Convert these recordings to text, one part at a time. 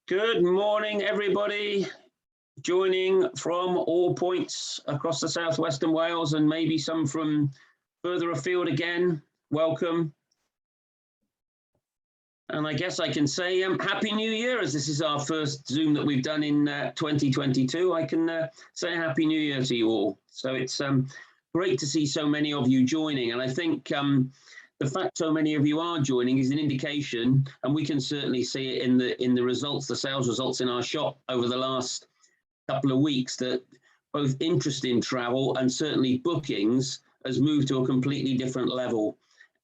Good morning, everybody. Joining from all points across the southwestern Wales and maybe some from further afield again. Welcome. And I guess I can say Happy New Year, as this is our first Zoom that we've done in 2022. I can say Happy New Year to you all. So it's great to see so many of you joining. And I think the fact so many of you are joining is an indication, and we can certainly see it in the results, the sales results in our shop over the last couple of weeks, that both interest in travel and certainly bookings has moved to a completely different level.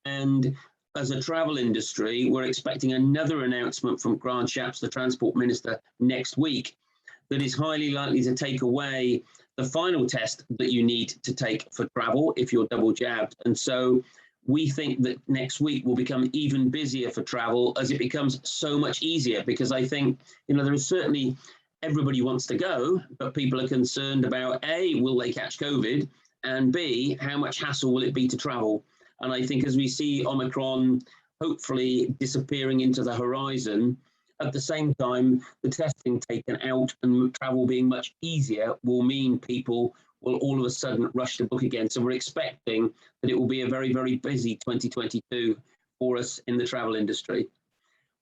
And as a travel industry, we're expecting another announcement from Grant Shapps, the Transport Minister, next week that is highly likely to take away the final test that you need to take for travel if you're double jabbed. And so we think that next week will become even busier for travel as it becomes so much easier, because I think, there is certainly everybody wants to go, but people are concerned about A, will they catch COVID? And B, how much hassle will it be to travel? And I think as we see Omicron hopefully disappearing into the horizon, at the same time, the testing taken out and travel being much easier will mean people will all of a sudden rush to book again. So we're expecting that it will be a very, very busy 2022 for us in the travel industry.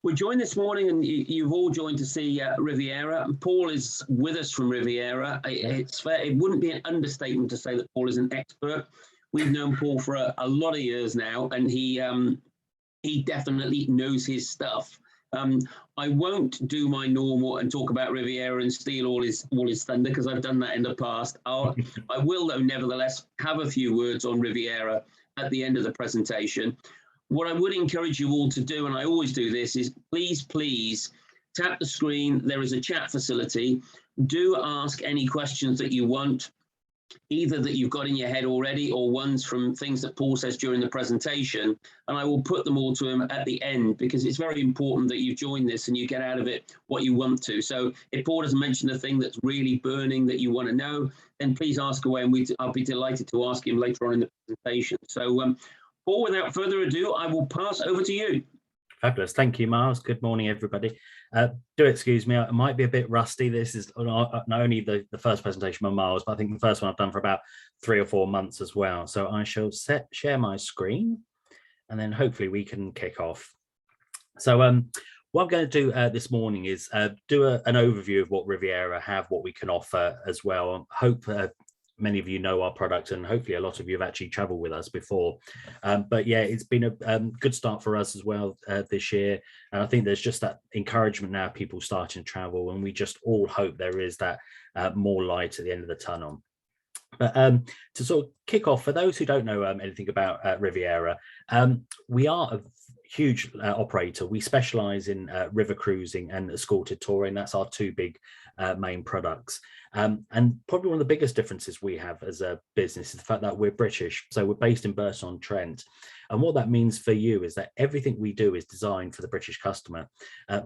We're joined this morning, and you've all joined to see Riviera. And Paul is with us from Riviera. It's fair, it wouldn't be an understatement to say that Paul is an expert. We've known Paul for a lot of years now, and he definitely knows his stuff. I won't do my normal and talk about Riviera and steal all his thunder, because I've done that in the past. I will, though, nevertheless, have a few words on Riviera at the end of the presentation. What I would encourage you all to do, and I always do this, is please tap the screen. There is a chat facility. Do ask any questions that you want, either that you've got in your head already or ones from things that Paul says during the presentation, and I will put them all to him at the end, because it's very important that you join this and you get out of it what you want to. So if Paul doesn't mention the thing that's really burning that you want to know, then please ask away, and I'll be delighted to ask him later on in the presentation. So Paul, without further ado, I will pass over to you. Fabulous. Thank you, Miles. Good morning, everybody. Do excuse me, I might be a bit rusty. This is not only the first presentation by Miles, but I think the first one I've done for about 3 or 4 months as well. So I shall share my screen, and then hopefully we can kick off. So what I'm going to do this morning is do an overview of what Riviera have, what we can offer as well. I hope many of you know our product, and hopefully a lot of you have actually traveled with us before. But yeah, it's been a good start for us as well this year. And I think there's just that encouragement now, people starting to travel, and we just all hope there is that more light at the end of the tunnel. But to sort of kick off, for those who don't know anything about Riviera, we are a huge operator. We specialize in river cruising and escorted touring. That's our two big main products. And probably one of the biggest differences we have as a business is the fact that we're British. So we're based in Burton-on-Trent. And what that means for you is that everything we do is designed for the British customer.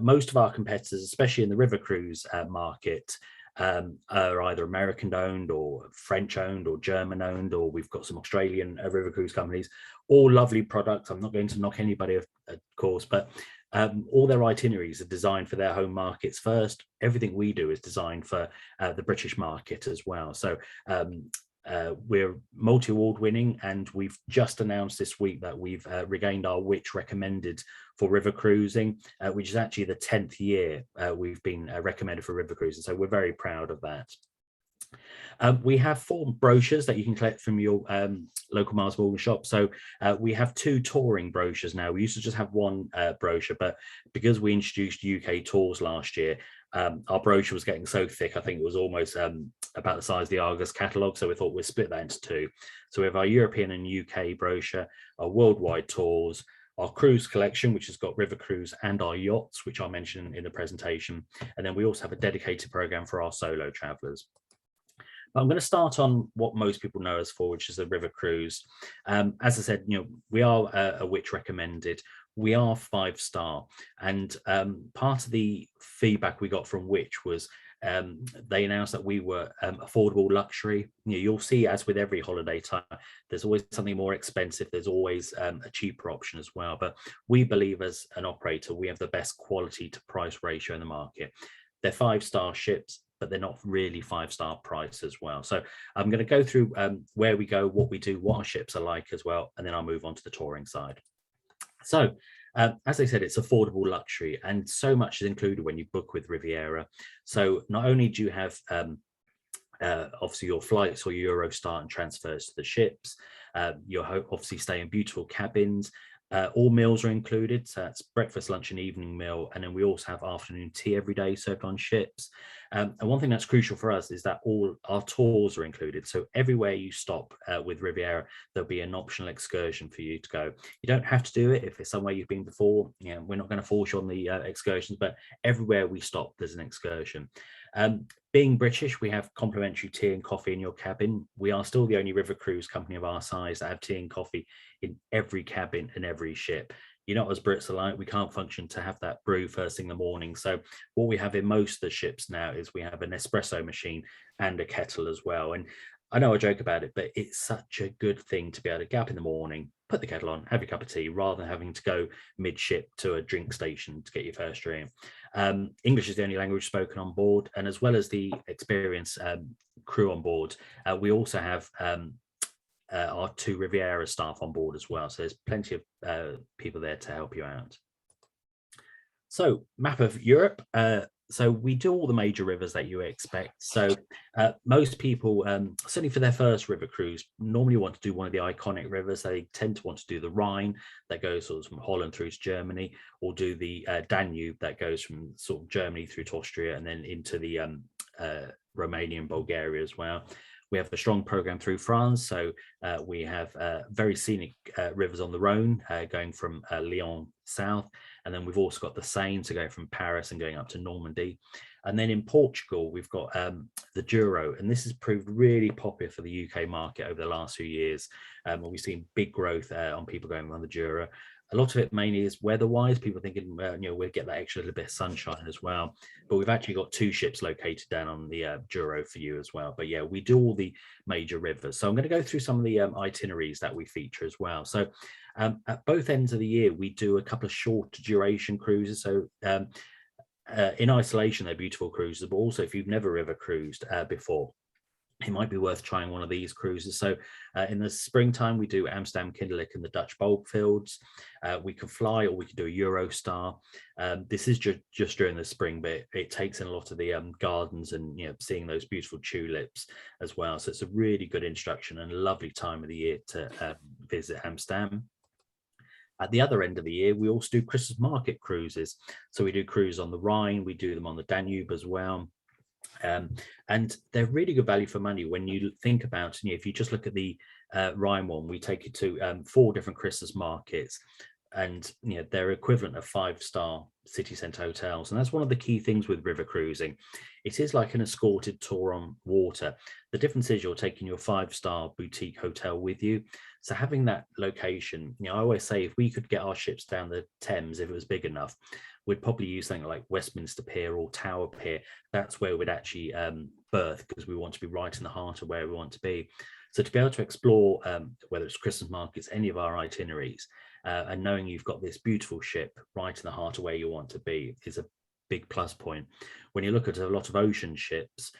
Most of our competitors, especially in the river cruise market, are either American owned or French owned or German owned, or we've got some Australian river cruise companies, all lovely products. I'm not going to knock anybody, of course, but all their itineraries are designed for their home markets first. Everything we do is designed for the British market as well. So we're multi-award winning, and we've just announced this week that we've regained our Which recommended for river cruising, which is actually the 10th year we've been recommended for river cruising. So we're very proud of that. We have 4 brochures that you can collect from your local Miles Morgan shop. So we have 2 touring brochures now. We used to just have 1 brochure, but because we introduced UK tours last year, our brochure was getting so thick, I think it was almost about the size of the Argos catalogue. So we thought we'd split that into 2. So we have our European and UK brochure, our worldwide tours, our cruise collection, which has got river cruise, and our yachts, which I'll mention in the presentation. And then we also have a dedicated program for our solo travelers. I'm going to start on what most people know us for, which is the river cruise. As I said, we are a Which recommended. We are 5-star, and part of the feedback we got from Which was they announced that we were affordable luxury. You'll see, as with every holiday type, there's always something more expensive. There's always a cheaper option as well. But we believe, as an operator, we have the best quality to price ratio in the market. They're 5-star ships, but they're not really 5-star price as well. So I'm going to go through where we go, what we do, what our ships are like as well, and then I'll move on to the touring side. So as I said, it's affordable luxury, and so much is included when you book with Riviera. So not only do you have obviously your flights or Eurostar and transfers to the ships, you'll obviously stay in beautiful cabins. All meals are included, so that's breakfast, lunch and evening meal, and then we also have afternoon tea every day served on ships. And one thing that's crucial for us is that all our tours are included, so everywhere you stop with Riviera, there'll be an optional excursion for you to go. You don't have to do it if it's somewhere you've been before. We're not going to force you on the excursions, but everywhere we stop there's an excursion. Being British, we have complimentary tea and coffee in your cabin. We are still the only river cruise company of our size that have tea and coffee in every cabin and every ship. You're not as Brits are like, we can't function to have that brew first thing in the morning. So what we have in most of the ships now is we have an espresso machine and a kettle as well. And I know I joke about it, but it's such a good thing to be able to get up in the morning, put the kettle on, have your cup of tea, rather than having to go mid-ship to a drink station to get your first drink. English is the only language spoken on board, and as well as the experienced crew on board, we also have our 2 Riviera staff on board as well. So there's plenty of people there to help you out. So map of Europe. So we do all the major rivers that you expect. So most people, certainly for their first river cruise, normally want to do one of the iconic rivers. They tend to want to do the Rhine that goes sort of from Holland through to Germany, or do the Danube that goes from sort of Germany through to Austria and then into the Romania and Bulgaria as well. We have a strong program through France. So we have very scenic rivers on the Rhone going from Lyon south. And then we've also got the Seine, so going from Paris and going up to Normandy. And then in Portugal, we've got the Douro. And this has proved really popular for the UK market over the last few years. We've seen big growth on people going on the Douro. A lot of it mainly is weather-wise, people thinking, we'll get that extra little bit of sunshine as well. But we've actually got 2 ships located down on the Douro for you as well. But yeah, we do all the major rivers. So I'm going to go through some of the itineraries that we feature as well. So at both ends of the year, we do a couple of short duration cruises. So in isolation, they're beautiful cruises, but also if you've never river cruised before, it might be worth trying one of these cruises. So in the springtime, we do Amsterdam, Kinderlijk and the Dutch Bulkfields. We can fly, or we can do a Eurostar. This is just during the spring, but it takes in a lot of the gardens and seeing those beautiful tulips as well. So it's a really good introduction and a lovely time of the year to visit Amsterdam. At the other end of the year, we also do Christmas market cruises. So we do cruises on the Rhine, we do them on the Danube as well. And they're really good value for money when you think about, if you just look at the Rhine one, we take you to 4 different Christmas markets, and they're equivalent of 5-star city centre hotels. And that's one of the key things with river cruising. It is like an escorted tour on water. The difference is you're taking your 5-star boutique hotel with you. So having that location, I always say, if we could get our ships down the Thames, if it was big enough, we'd probably use something like Westminster Pier or Tower Pier. That's where we'd actually berth, because we want to be right in the heart of where we want to be. So to be able to explore, whether it's Christmas markets, any of our itineraries, and knowing you've got this beautiful ship right in the heart of where you want to be is a big plus point. When you look at a lot of ocean ships,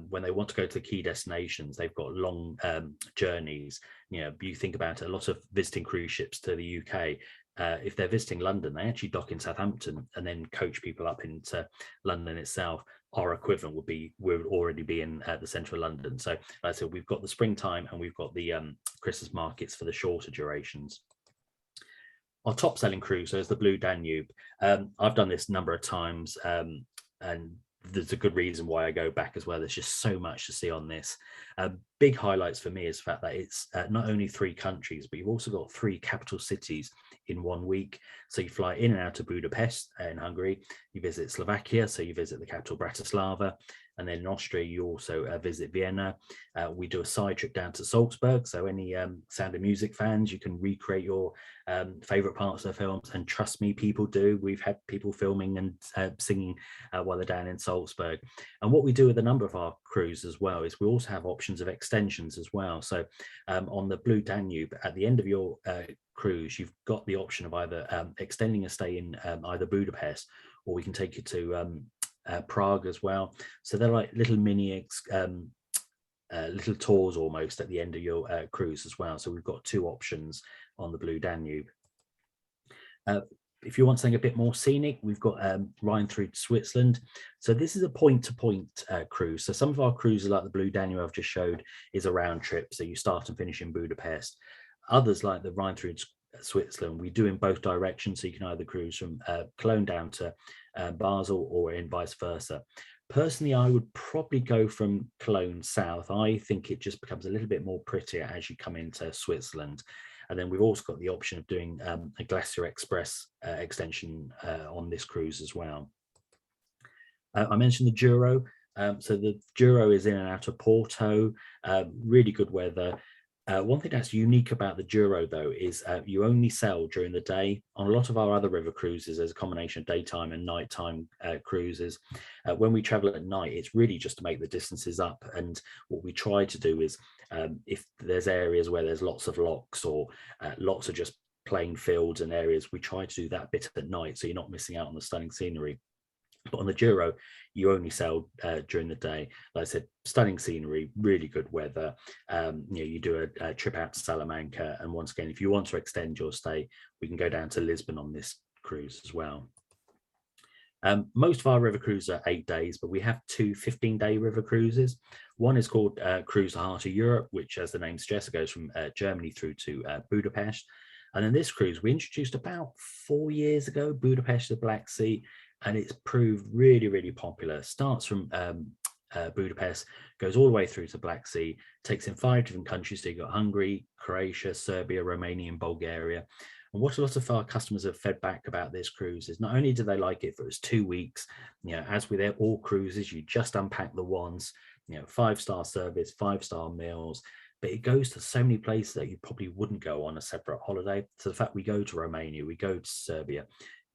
when they want to go to the key destinations, they've got long journeys. You think about it, a lot of visiting cruise ships to the UK, if they're visiting London, they actually dock in Southampton and then coach people up into London itself. Our equivalent would already be in the centre of London. So like I said, we've got the springtime and we've got the Christmas markets for the shorter durations. Our top selling cruise is the Blue Danube. I've done this a number of times, and there's a good reason why I go back as well. There's just so much to see on this. big highlights for me is the fact that it's not only 3 countries, but you've also got 3 capital cities in 1 week. So you fly in and out of Budapest in Hungary, you visit Slovakia, so you visit the capital Bratislava, and then in Austria you also visit Vienna. We do a side trip down to Salzburg, so any Sound of Music fans, you can recreate your favorite parts of the films, and trust me, people do. We've had people filming and singing while they're down in Salzburg. And what we do with a number of our crews as well is we also have options of extensions as well. So on the Blue Danube, at the end of your cruise, you've got the option of either extending a stay in either Budapest, or we can take you to Prague as well. So they're like little mini little tours almost at the end of your cruise as well. So we've got 2 options on the Blue Danube. If you want something a bit more scenic, we've got Rhine through to Switzerland. So this is a point-to-point cruise. So some of our cruises, like the Blue Danube I've just showed, is a round trip. So you start and finish in Budapest. Others, like the Rhine through Switzerland, we do in both directions. So you can either cruise from Cologne down to Basel, or in vice versa. Personally, I would probably go from Cologne south. I think it just becomes a little bit more prettier as you come into Switzerland. And then we've also got the option of doing a Glacier Express extension on this cruise as well. I mentioned the Douro. So the Douro is in and out of Porto, really good weather. One thing that's unique about the Douro, though, is you only sail during the day. On a lot of our other river cruises, there's a combination of daytime and nighttime cruises. When we travel at night, it's really just to make the distances up. And what we try to do is, if there's areas where there's lots of locks or lots of just plain fields and areas, we try to do that bit at night, so you're not missing out on the stunning scenery. But on the Douro, you only sail during the day. Like I said, stunning scenery, really good weather. You do a trip out to Salamanca. And once again, if you want to extend your stay, we can go down to Lisbon on this cruise as well. Most of our river cruises are 8 days, but we have 2 15-day river cruises. One is called Cruise the Heart of Europe, which, as the name suggests, goes from Germany through to Budapest. And then this cruise we introduced about 4 years ago, Budapest to the Black Sea. And it's proved really, really popular. Starts from Budapest, goes all the way through to Black Sea, takes in 5 different countries. So you've got Hungary, Croatia, Serbia, Romania, and Bulgaria. And what a lot of our customers have fed back about this cruise is not only do they like it for its 2 weeks, as with all cruises, you just unpack the wands, 5-star service, 5-star meals, but it goes to so many places that you probably wouldn't go on a separate holiday. So the fact we go to Romania, we go to Serbia,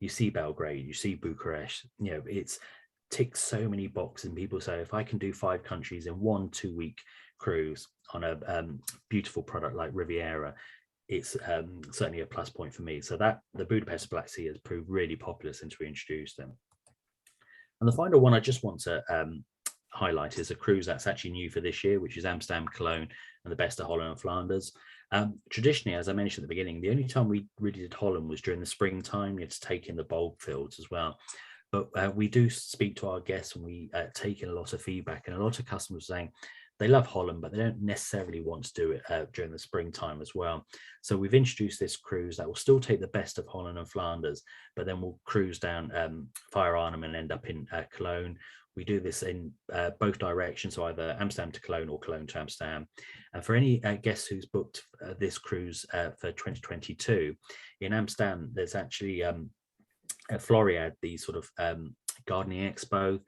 you see Belgrade, you see Bucharest, it's ticks so many boxes. And people say, if I can do 5 countries in 1 2-week cruise on a beautiful product like Riviera, it's certainly a plus point for me. So that the Budapest Black Sea has proved really popular since we introduced them. And the final one I just want to highlight is a cruise that's actually new for this year, which is Amsterdam, Cologne, and the best of Holland and Flanders. Traditionally, as I mentioned at the beginning, the only time we really did Holland was during the springtime. You had to take in the bulb fields as well. But we do speak to our guests, and we take in a lot of feedback, and a lot of customers saying they love Holland, but they don't necessarily want to do it during the springtime as well. So we've introduced this cruise that will still take the best of Holland and Flanders, but then we'll cruise down via Arnhem and end up in Cologne. We do this in both directions, so either Amsterdam to Cologne or Cologne to Amsterdam. And for any guests who's booked this cruise for 2022, in Amsterdam, there's actually at Floriade, the sort of gardening expo.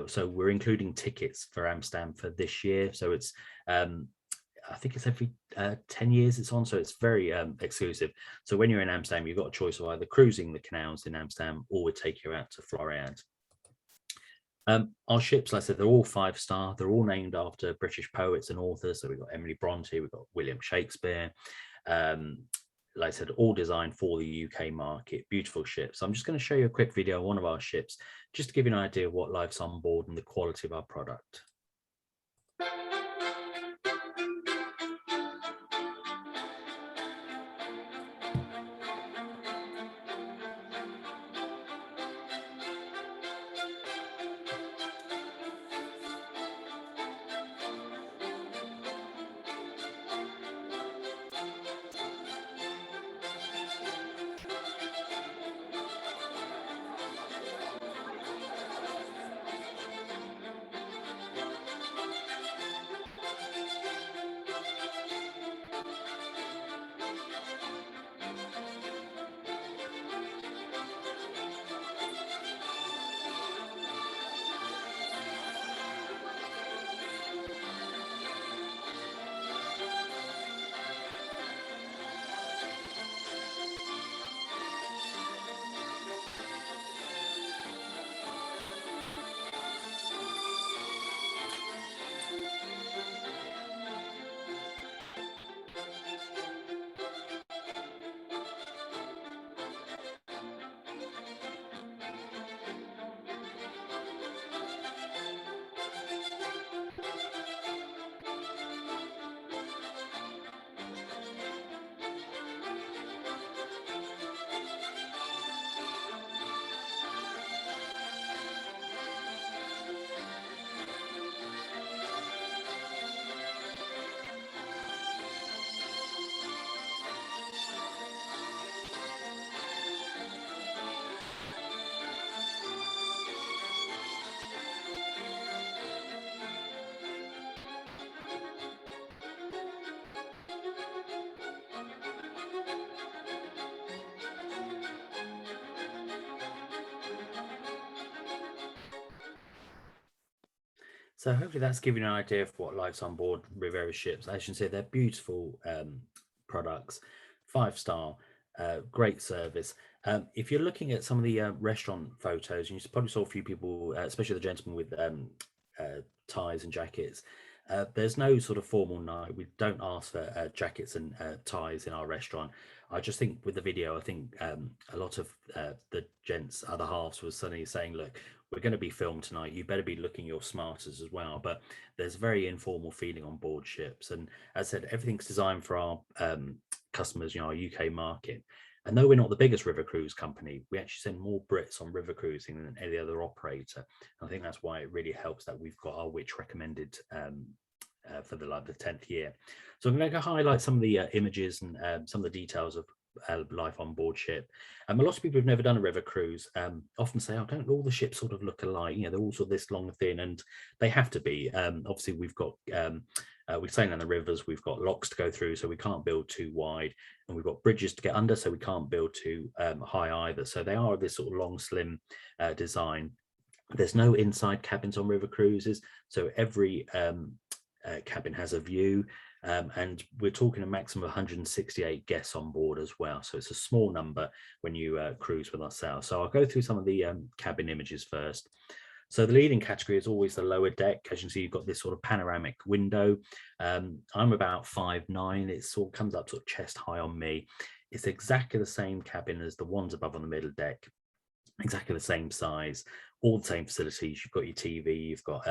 So we're including tickets for Amsterdam for this year. So it's, I think it's every 10 years it's on. So it's very exclusive. So when you're in Amsterdam, you've got a choice of either cruising the canals in Amsterdam or we take you out to Floriade. Our ships, like I said, they're all 5-star. They're all named after British poets and authors. So we've got Emily Bronte, we've got William Shakespeare. Like I said, all designed for the UK market. Beautiful ships. So I'm just going to show you a quick video of one of our ships, just to give you an idea of what life's on board and the quality of our product. So hopefully that's given you an idea of what life's on board Riviera ships. As you can see, they're beautiful products, 5-star, great service. If you're looking at some of the restaurant photos, you probably saw a few people, especially the gentlemen with ties and jackets. There's no sort of formal night. We don't ask for jackets and ties in our restaurant. I just think with the video, I think a lot of the gents, other halves, was suddenly saying, look, we're going to be filmed tonight. You better be looking your smartest as well. But there's a very informal feeling on board ships. And as I said, everything's designed for our customers, our UK market. And though we're not the biggest river cruise company, we actually send more Brits on river cruising than any other operator. And I think that's why it really helps that we've got our Which recommended for the 10th year. So I'm going to highlight some of the images and some of the details of life on board ship. A lot of people who've never done a river cruise often say, oh, don't all the ships sort of look alike? They're all sort of this long and thin, and they have to be. Obviously, we've got we're sailing on the rivers, we've got locks to go through, so we can't build too wide, and we've got bridges to get under, so we can't build too high either. So they are this sort of long, slim design. There's no inside cabins on river cruises, so every cabin has a view, and we're talking a maximum of 168 guests on board as well. So it's a small number when you cruise with ourselves. So I'll go through some of the cabin images first. So the leading category is always the lower deck. As you can see, you've got this sort of panoramic window. I'm about 5'9". It sort of comes up sort of chest high on me. It's exactly the same cabin as the ones above on the middle deck. Exactly the same size, all the same facilities. You've got your TV, you've got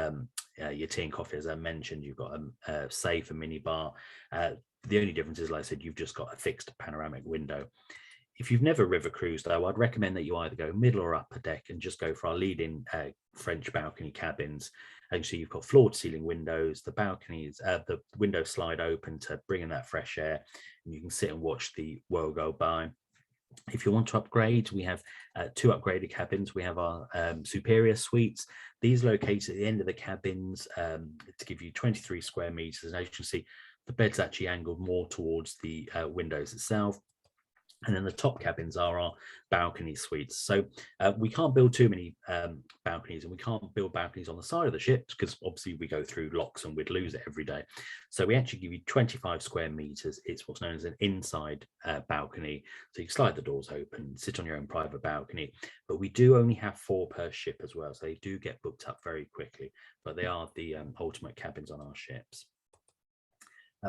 your tea and coffee, as I mentioned, you've got a safe, a mini bar. The only difference is, like I said, you've just got a fixed panoramic window. If you've never river cruised, though, I'd recommend that you either go middle or upper deck and just go for our leading French balcony cabins. And so you've got floor to ceiling windows, the balconies, the windows slide open to bring in that fresh air, and you can sit and watch the world go by. If you want to upgrade, we have 2 upgraded cabins. We have our superior suites. These located at the end of the cabins to give you 23 square meters. And as you can see, the bed's actually angled more towards the windows itself. And then the top cabins are our balcony suites. So we can't build too many balconies, and we can't build balconies on the side of the ships because obviously we go through locks and we'd lose it every day. So we actually give you 25 square meters. It's what's known as an inside balcony. So you can slide the doors open, sit on your own private balcony. But we do only have 4 per ship as well. So they do get booked up very quickly. But they are the ultimate cabins on our ships.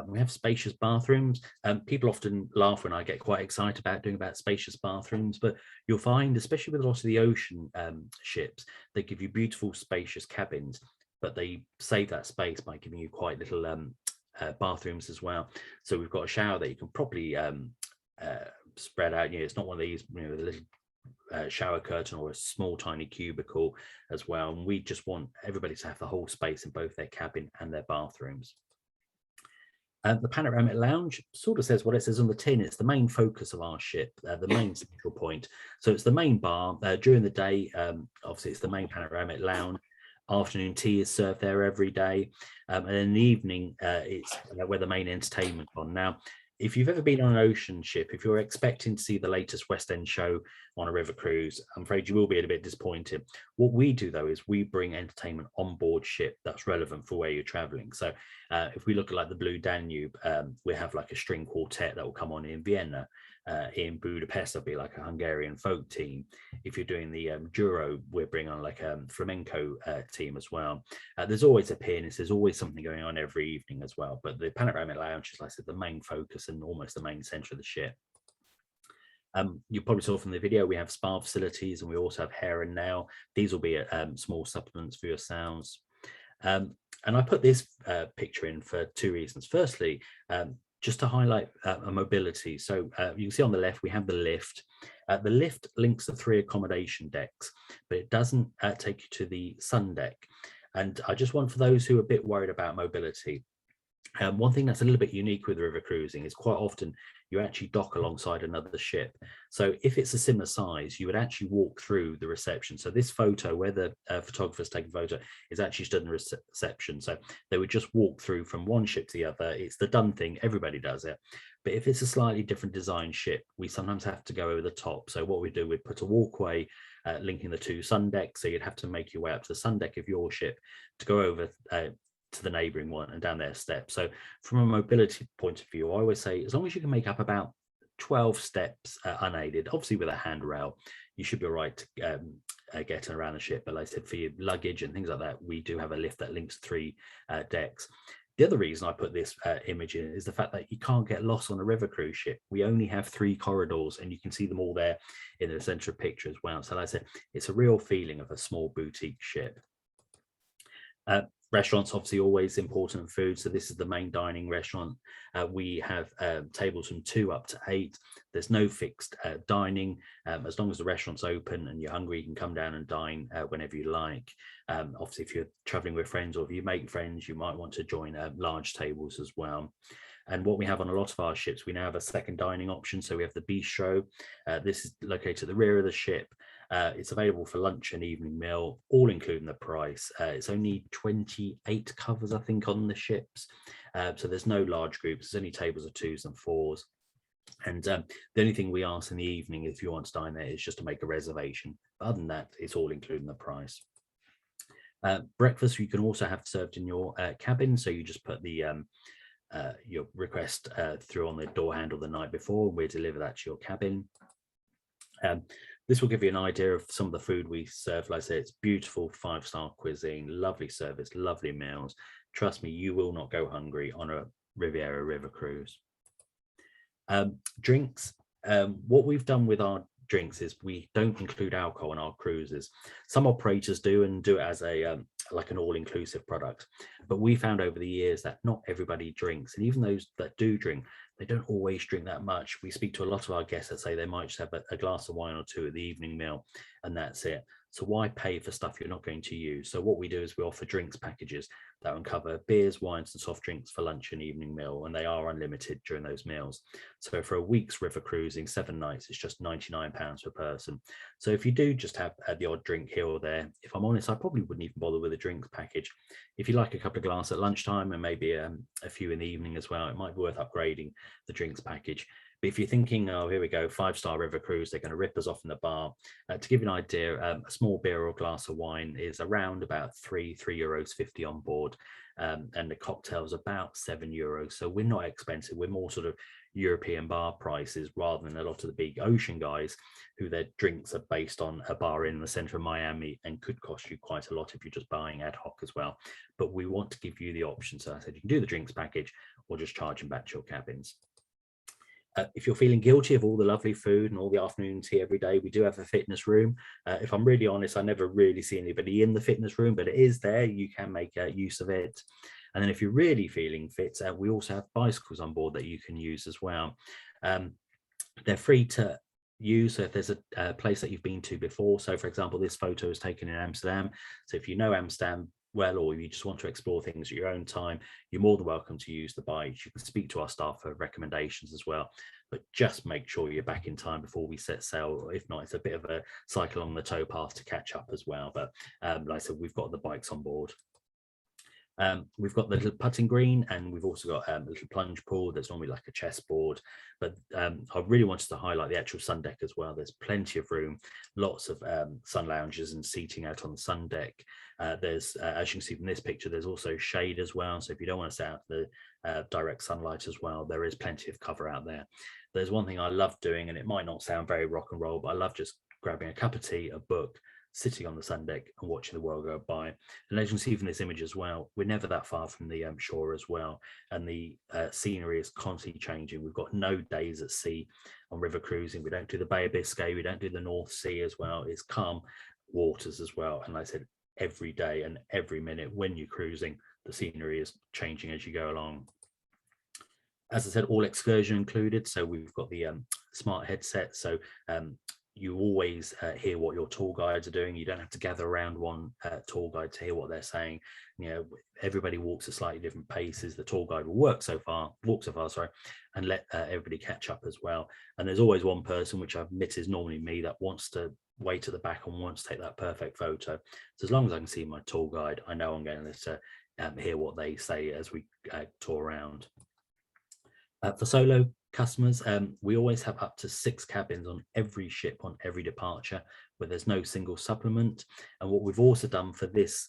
We have spacious bathrooms. People often laugh when I get quite excited about spacious bathrooms, but you'll find, especially with a lot of the ocean ships, they give you beautiful spacious cabins, but they save that space by giving you quite little bathrooms as well. So we've got a shower that you can properly spread out. It's not one of these, the little shower curtain or a small tiny cubicle as well. And we just want everybody to have the whole space in both their cabin and their bathrooms. The panoramic lounge sort of says what it says on the tin. It's the main focus of our ship, the main central point. So it's the main bar. During the day, obviously, it's the main panoramic lounge. Afternoon tea is served there every day. And in the evening, it's where the main entertainment's on. Now, if you've ever been on an ocean ship, if you're expecting to see the latest West End show on a river cruise, I'm afraid you will be a bit disappointed. What we do, though, is we bring entertainment on board ship that's relevant for where you're traveling. So if we look at like the Blue Danube, we have like a string quartet that will come on in Vienna. In Budapest, there'll be like a Hungarian folk team. If you're doing the Douro, we're bringing on like a flamenco team as well. There's always a pianist. There's always something going on every evening as well. But the panoramic lounge is, like I said, the main focus and almost the main center of the ship. You probably saw from the video, we have spa facilities, and we also have hair and nail. These will be small supplements for your sounds. And I put this picture in for 2 reasons. Firstly, just to highlight a mobility. So you can see on the left, we have the lift. The lift links the 3 accommodation decks, but it doesn't take you to the sun deck. And I just want, for those who are a bit worried about mobility, one thing that's a little bit unique with river cruising is quite often you actually dock alongside another ship. So if it's a similar size, you would actually walk through the reception. So this photo, where the photographer's taking a photo, is actually stood in the reception. So they would just walk through from one ship to the other. It's the done thing. Everybody does it. But if it's a slightly different design ship, we sometimes have to go over the top. So what we do, we put a walkway linking the two sun decks. So you'd have to make your way up to the sun deck of your ship to go over to the neighboring one and down their steps. So from a mobility point of view, I always say, as long as you can make up about 12 steps unaided, obviously with a handrail, you should be all right to getting around the ship. But like I said, for your luggage and things like that, we do have a lift that links 3 decks. The other reason I put this image in is the fact that you can't get lost on a river cruise ship. We only have 3 corridors, and you can see them all there in the center of picture as well. So like I said, it's a real feeling of a small boutique ship. Restaurants, obviously always important food. So this is the main dining restaurant. We have tables from 2 up to 8. There's no fixed dining. As long as the restaurant's open and you're hungry, you can come down and dine whenever you like. Obviously, if you're traveling with friends or if you make friends, you might want to join large tables as well. And what we have on a lot of our ships, we now have a second dining option. So we have the bistro. This is located at the rear of the ship. It's available for lunch and evening meal, all including the price. It's only 28 covers, I think, on the ships. So there's no large groups. There's only tables of 2s and 4s. And the only thing we ask in the evening, if you want to dine there, is just to make a reservation. But other than that, it's all including the price. Breakfast you can also have served in your cabin. So you just put the your request through on the door handle the night before, and we'll deliver that to your cabin. This will give you an idea of some of the food we serve. Like I say, it's beautiful 5-star cuisine, lovely service, lovely meals. Trust me, you will not go hungry on a Riviera river cruise. Drinks. What we've done with our drinks is we don't include alcohol on our cruises. Some operators do and do it as a like an all-inclusive product, but we found over the years that not everybody drinks, and even those that do drink, they don't always drink that much. We speak to a lot of our guests that say they might just have a glass of wine or 2 at the evening meal, and that's it. So why pay for stuff you're not going to use? So what we do is we offer drinks packages that will cover beers, wines, and soft drinks for lunch and evening meal, and they are unlimited during those meals. So for a week's river cruising, 7 nights, it's just £99 per person. So if you do just have the odd drink here or there, if I'm honest, I probably wouldn't even bother with a drinks package. If you like a couple of glasses at lunchtime and maybe a few in the evening as well, it might be worth upgrading the drinks package. But if you're thinking, oh, here we go, 5-star river cruise, they're going to rip us off in the bar. To give you an idea, a small beer or a glass of wine is around about €3.50 on board. And the cocktail's about €7. So we're not expensive. We're more sort of European bar prices rather than a lot of the big ocean guys who their drinks are based on a bar in the center of Miami and could cost you quite a lot if you're just buying ad hoc as well. But we want to give you the option. So I said you can do the drinks package or just charge them back to your cabins. If you're feeling guilty of all the lovely food and all the afternoon tea every day, we do have a fitness room. If I'm really honest, I never really see anybody in the fitness room, but it is there. You can make use of it. And then if you're really feeling fit, we also have bicycles on board that you can use as well. They're free to use. So if there's a place that you've been to before, so for example, this photo is taken in Amsterdam. So if you know Amsterdam well, or you just want to explore things at your own time, you're more than welcome to use the bikes. You can speak to our staff for recommendations as well, but just make sure you're back in time before we set sail. If not, it's a bit of a cycle along the towpath to catch up as well. But like I said, we've got the bikes on board. We've got the little putting green, and we've also got a little plunge pool. There's normally like a chessboard, but I really wanted to highlight the actual sun deck as well. There's plenty of room, lots of sun lounges and seating out on the sun deck. There's, as you can see from this picture, there's also shade as well. So if you don't want to sit out the direct sunlight as well, there is plenty of cover out there. There's one thing I love doing, and it might not sound very rock and roll, but I love just grabbing a cup of tea, a book, sitting on the sun deck and watching the world go by. And as you can see from this image as well, we're never that far from the shore as well, and the scenery is constantly changing. We've got no days at sea on river cruising. We don't do the Bay of Biscay, we don't do the North Sea as well. It's calm waters as well, and like I said, every day and every minute when you're cruising, the scenery is changing as you go along. As I said, all excursion included, so we've got the smart headset, so you always hear what your tour guides are doing. You don't have to gather around one tour guide to hear what they're saying. You know, everybody walks at slightly different paces. The tour guide will walk so far, and let everybody catch up as well. And there's always one person, which I admit is normally me, that wants to wait at the back and wants to take that perfect photo. So as long as I can see my tour guide, I know I'm going to hear what they say as we tour around. For solo customers, we always have up to 6 cabins on every ship on every departure, where there's no single supplement. And what we've also done for this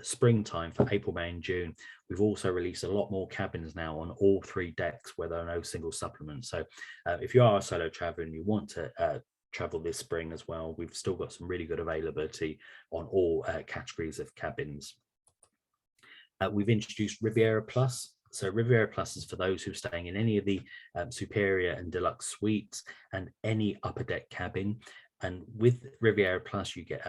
springtime, for April, May and June, we've also released a lot more cabins now on all 3 decks where there are no single supplements. So if you are a solo traveler and you want to travel this spring as well, we've still got some really good availability on all categories of cabins. We've introduced Riviera Plus. So Riviera Plus is for those who are staying in any of the superior and deluxe suites and any upper deck cabin. And with Riviera Plus, you get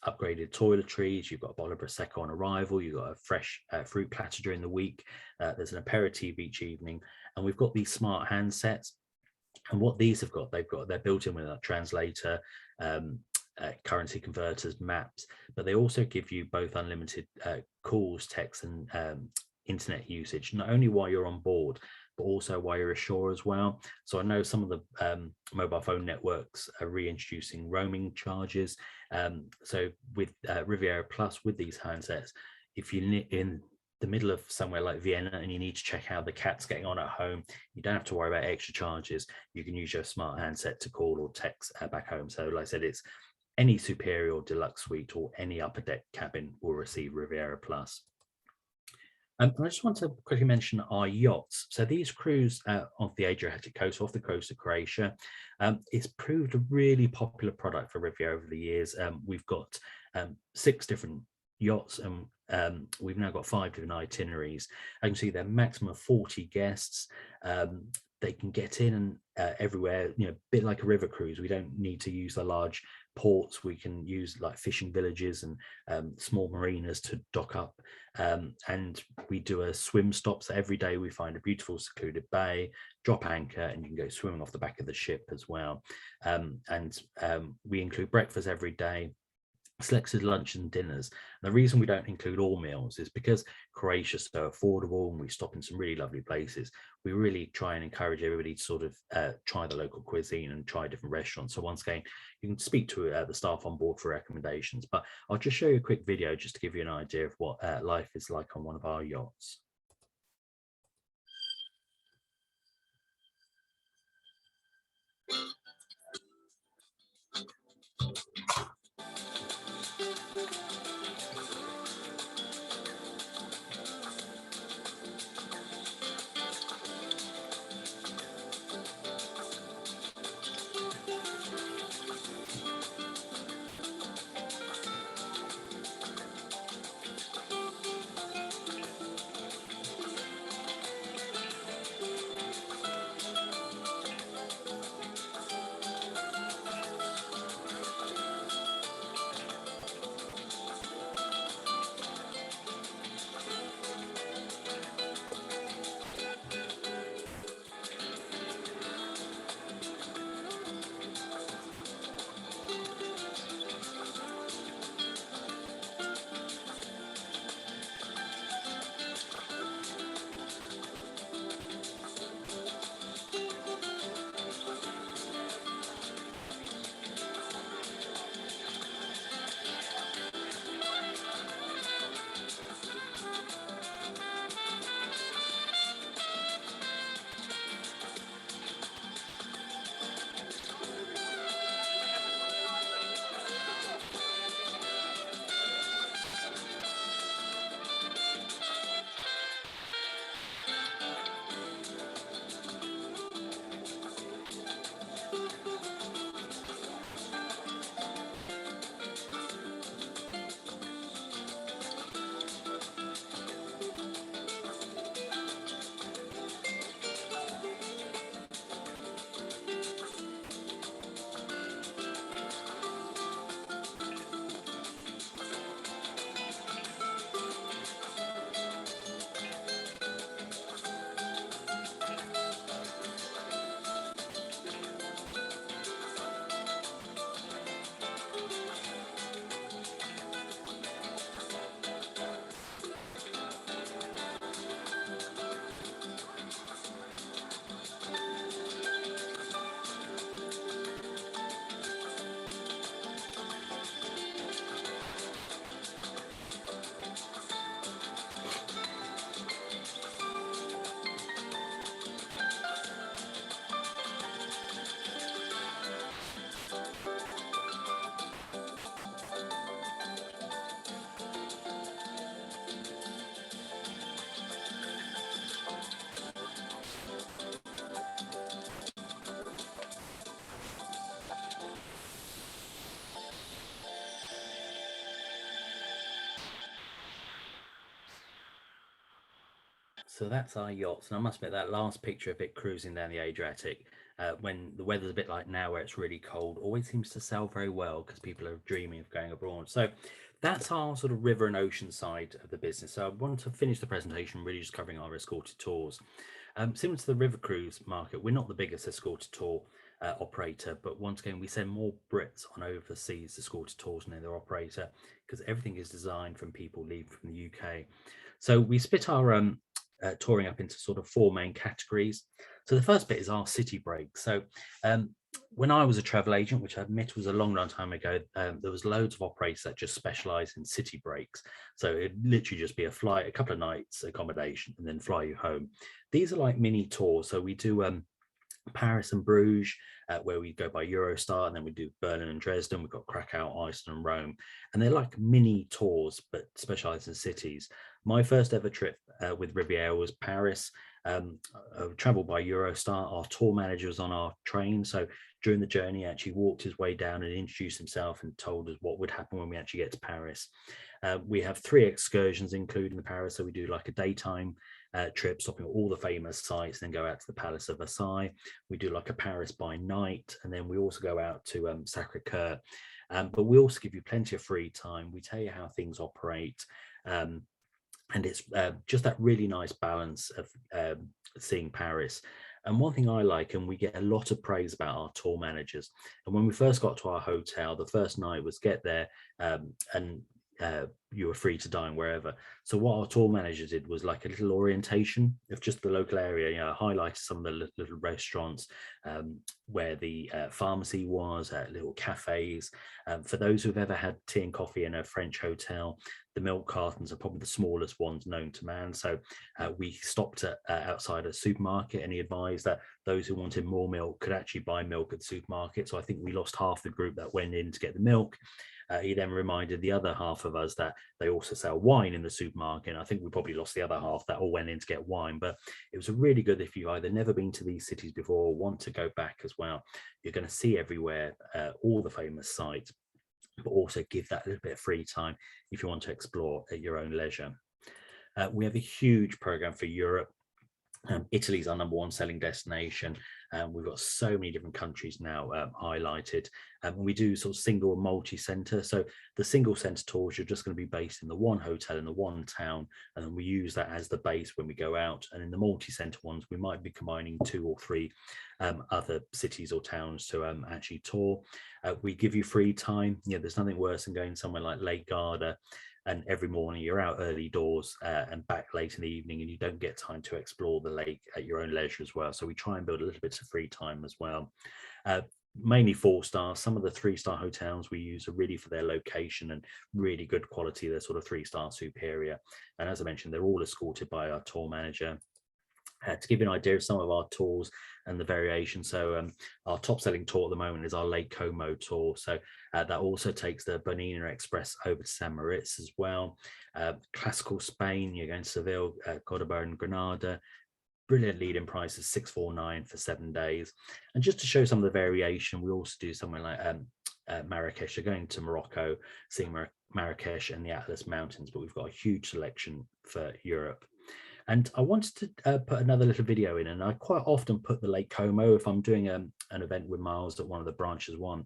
upgraded toiletries, you've got a bottle of Prosecco on arrival, you've got a fresh fruit platter during the week, there's an aperitif each evening, and we've got these smart handsets. And what these have got, they're built in with a translator, currency converters, maps, but they also give you both unlimited calls, texts, and internet usage, not only while you're on board, but also while you're ashore as well. So I know some of the mobile phone networks are reintroducing roaming charges. So with Riviera Plus, with these handsets, if you're in the middle of somewhere like Vienna and you need to check how the cat's getting on at home, you don't have to worry about extra charges. You can use your smart handset to call or text back home. So like I said, it's any superior or deluxe suite or any upper deck cabin will receive Riviera Plus. I just want to quickly mention our yachts. So these cruise off the Adriatic coast, off the coast of Croatia, it's proved a really popular product for Riviera over the years. We've got 6 different yachts, and we've now got 5 different itineraries. I can see they're maximum of 40 guests. They can get in and everywhere, a bit like a river cruise. We don't need to use the large ports. We can use like fishing villages and small marinas to dock up. And we do a swim stop. So every day we find a beautiful secluded bay, drop anchor, and you can go swimming off the back of the ship as well. We include breakfast every day, selected lunch and dinners. And the reason we don't include all meals is because Croatia's so affordable and we stop in some really lovely places. We really try and encourage everybody to sort of try the local cuisine and try different restaurants. So once again, you can speak to the staff on board for recommendations, but I'll just show you a quick video just to give you an idea of what life is like on one of our yachts. So that's our yachts, and I must admit that last picture of it cruising down the Adriatic, when the weather's a bit like now, where it's really cold, always seems to sell very well because people are dreaming of going abroad. So that's our sort of river and ocean side of the business. So I want to finish the presentation really just covering our escorted tours. Similar to the river cruise market, we're not the biggest escorted tour operator, but once again, we send more Brits on overseas escorted tours than their operator because everything is designed from people leaving from the UK. So we split our touring up into sort of four main categories. So the first bit is our city breaks. So when I was a travel agent, which I admit was a long time ago, there was loads of operators that just specialize in city breaks. So it'd literally just be a flight, a couple of nights accommodation, and then fly you home. These are like mini tours. So we do Paris and Bruges, where we go by Eurostar, and then we do Berlin and Dresden. We've got Krakow, Iceland, and Rome, and they're like mini tours, but specialised in cities. My first ever trip with Riviera was Paris. I travelled by Eurostar. Our tour manager was on our train, so during the journey, he actually walked his way down and introduced himself and told us what would happen when we actually get to Paris. We have 3 excursions, including the Paris, so we do like a daytime trip, stopping at all the famous sites, then go out to the Palace of Versailles. We do like a Paris by night, and then we also go out to Sacre-Cœur. But we also give you plenty of free time. We tell you how things operate. And it's just that really nice balance of seeing Paris. And one thing I like, and we get a lot of praise about our tour managers. And when we first got to our hotel, the first night was get there and you were free to dine wherever. So what our tour manager did was like a little orientation of just the local area, you know, highlighted some of the little restaurants where the pharmacy was, little cafes. For those who've ever had tea and coffee in a French hotel, the milk cartons are probably the smallest ones known to man. So we stopped at outside a supermarket, and he advised that those who wanted more milk could actually buy milk at the supermarket. So I think we lost half the group that went in to get the milk. He then reminded the other half of us that they also sell wine in the supermarket. And I think we probably lost the other half that all went in to get wine. But it was a really good, if you've either never been to these cities before or want to go back as well, you're going to see everywhere all the famous sites, but also give that little bit of free time if you want to explore at your own leisure. We have a huge program for Europe. Italy's our #1 selling destination. We've got so many different countries now highlighted. We do sort of single and multi-center. So the single center tours, you're just going to be based in the one hotel in the one town, and then we use that as the base when we go out. And in the multi-center ones, we might be combining 2 or 3 other cities or towns to actually tour. We give you free time. You know, there's nothing worse than going somewhere like Lake Garda, and every morning you're out early doors and back late in the evening, and you don't get time to explore the lake at your own leisure as well. So we try and build a little bit of free time as well. Mainly 4-star. Some of the 3-star hotels we use are really for their location and really good quality. They're sort of 3-star superior. And as I mentioned, they're all escorted by our tour manager. To give you an idea of some of our tours and the variation, so our top selling tour at the moment is our Lake Como tour. So that also takes the Bernina Express over to San Moritz as well. Classical Spain, you're going to Seville, Cordoba and Granada. Brilliant lead-in prices, $649 for 7 days. And just to show some of the variation, we also do somewhere like Marrakesh. You're going to Morocco, seeing Marrakesh and the Atlas Mountains, but we've got a huge selection for Europe. And I wanted to put another little video in, and I quite often put the Lake Como if I'm doing an event with Miles at one of the branches one.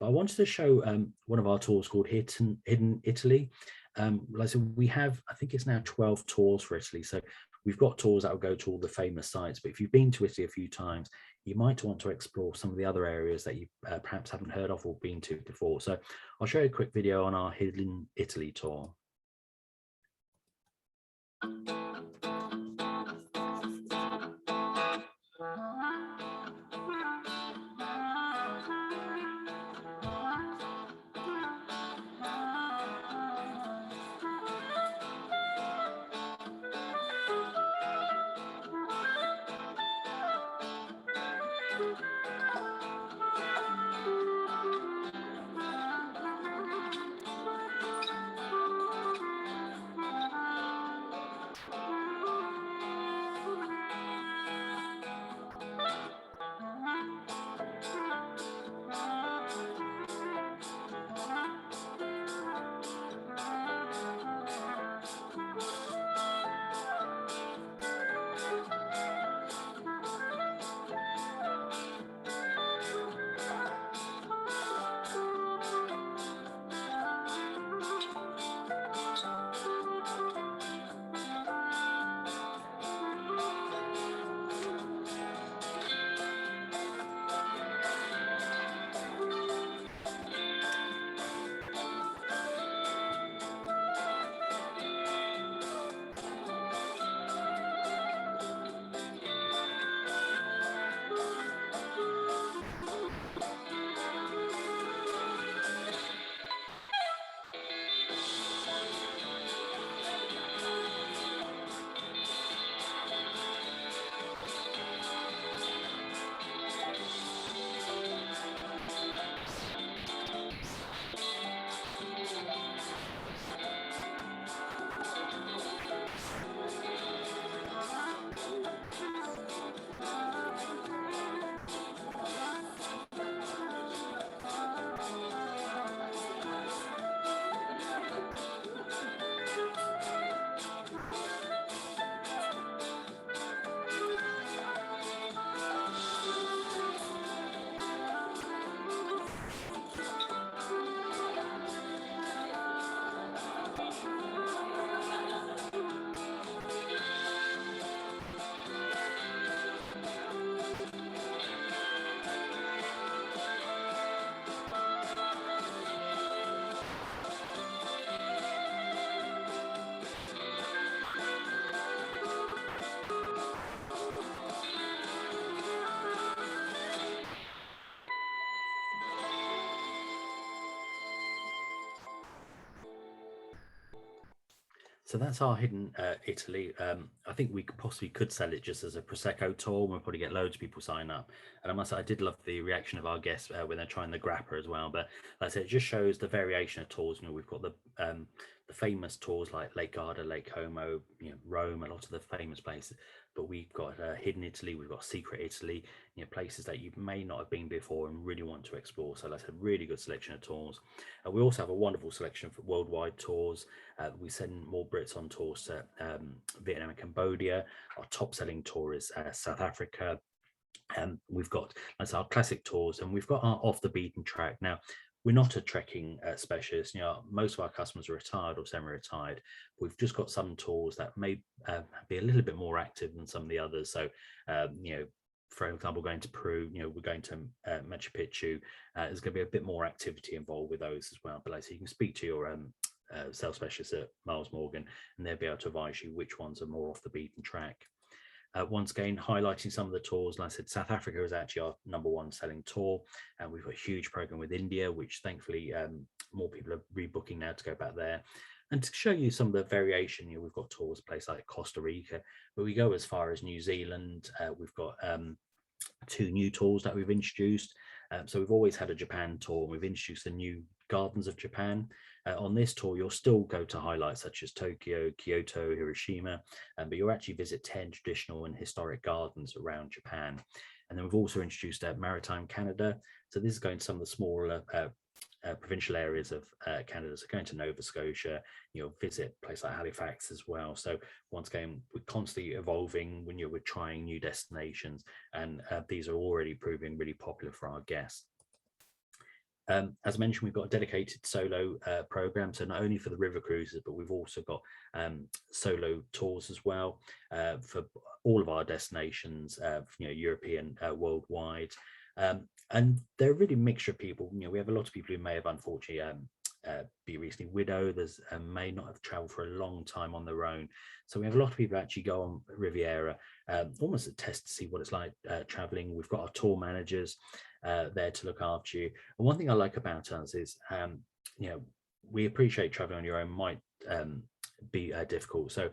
But I wanted to show one of our tours called Hidden Italy. Like I said, we have, I think it's now 12 tours for Italy. So we've got tours that will go to all the famous sites. But if you've been to Italy a few times, you might want to explore some of the other areas that you perhaps haven't heard of or been to before. So I'll show you a quick video on our Hidden Italy tour. So that's our hidden Italy. I think we possibly could sell it just as a Prosecco tour. We'll probably get loads of people sign up. And I must say, I did love the reaction of our guests when they're trying the grappa as well. But like I said, it just shows the variation of tours. We've got the famous tours like Lake Garda, Lake Como, Rome, a lot of the famous places. But we've got hidden Italy, we've got secret Italy, places that you may not have been before and really want to explore. So like I said, really good selection of tours. We also have a wonderful selection for worldwide tours. We send more Brits on tours to Vietnam and Cambodia. Our top selling tour is South Africa. We've got that's our classic tours, and we've got our off the beaten track. Now, we're not a trekking specialist. Most of our customers are retired or semi-retired. We've just got some tours that may be a little bit more active than some of the others. So, for example, going to Peru, we're going to Machu Picchu. There's going to be a bit more activity involved with those as well. But like, so you can speak to your sales specialist at Miles Morgan, and they'll be able to advise you which ones are more off the beaten track. Once again, highlighting some of the tours. Like I said, South Africa is actually our #1 selling tour, and we've got a huge program with India, which thankfully more people are rebooking now to go back there. And to show you some of the variation, we've got tours places like Costa Rica, but we go as far as New Zealand. We've got 2 new tours that we've introduced. So we've always had a Japan tour. We've introduced the new Gardens of Japan. On this tour, you'll still go to highlights such as Tokyo, Kyoto, Hiroshima, but you'll actually visit 10 traditional and historic gardens around Japan. And then we've also introduced Maritime Canada. So this is going to some of the smaller provincial areas of Canada. So going to Nova Scotia, you'll visit places like Halifax as well. So once again, we're constantly evolving when we're trying new destinations, and these are already proving really popular for our guests. As I mentioned, we've got a dedicated solo program, so not only for the river cruises, but we've also got solo tours as well for all of our destinations, European, worldwide. And they're a really mixture of people. We have a lot of people who may have unfortunately be recently widowed, may not have traveled for a long time on their own. So we have a lot of people actually go on Riviera, almost a test to see what it's like traveling. We've got our tour managers there to look after you. And one thing I like about us is, we appreciate traveling on your own might be difficult. So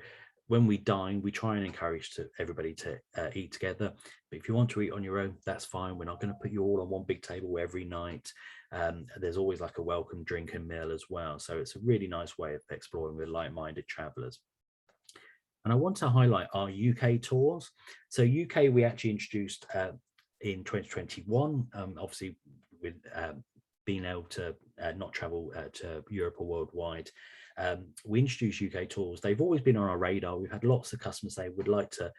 when we dine, we try and encourage everybody to eat together. But if you want to eat on your own, that's fine. We're not going to put you all on one big table every night. There's always like a welcome drink and meal as well. So it's a really nice way of exploring with like-minded travelers. And I want to highlight our UK tours. So UK, we actually introduced in 2021, obviously with being able to not travel to Europe or worldwide. We introduced UK tours. They've always been on our radar. We've had lots of customers say would like to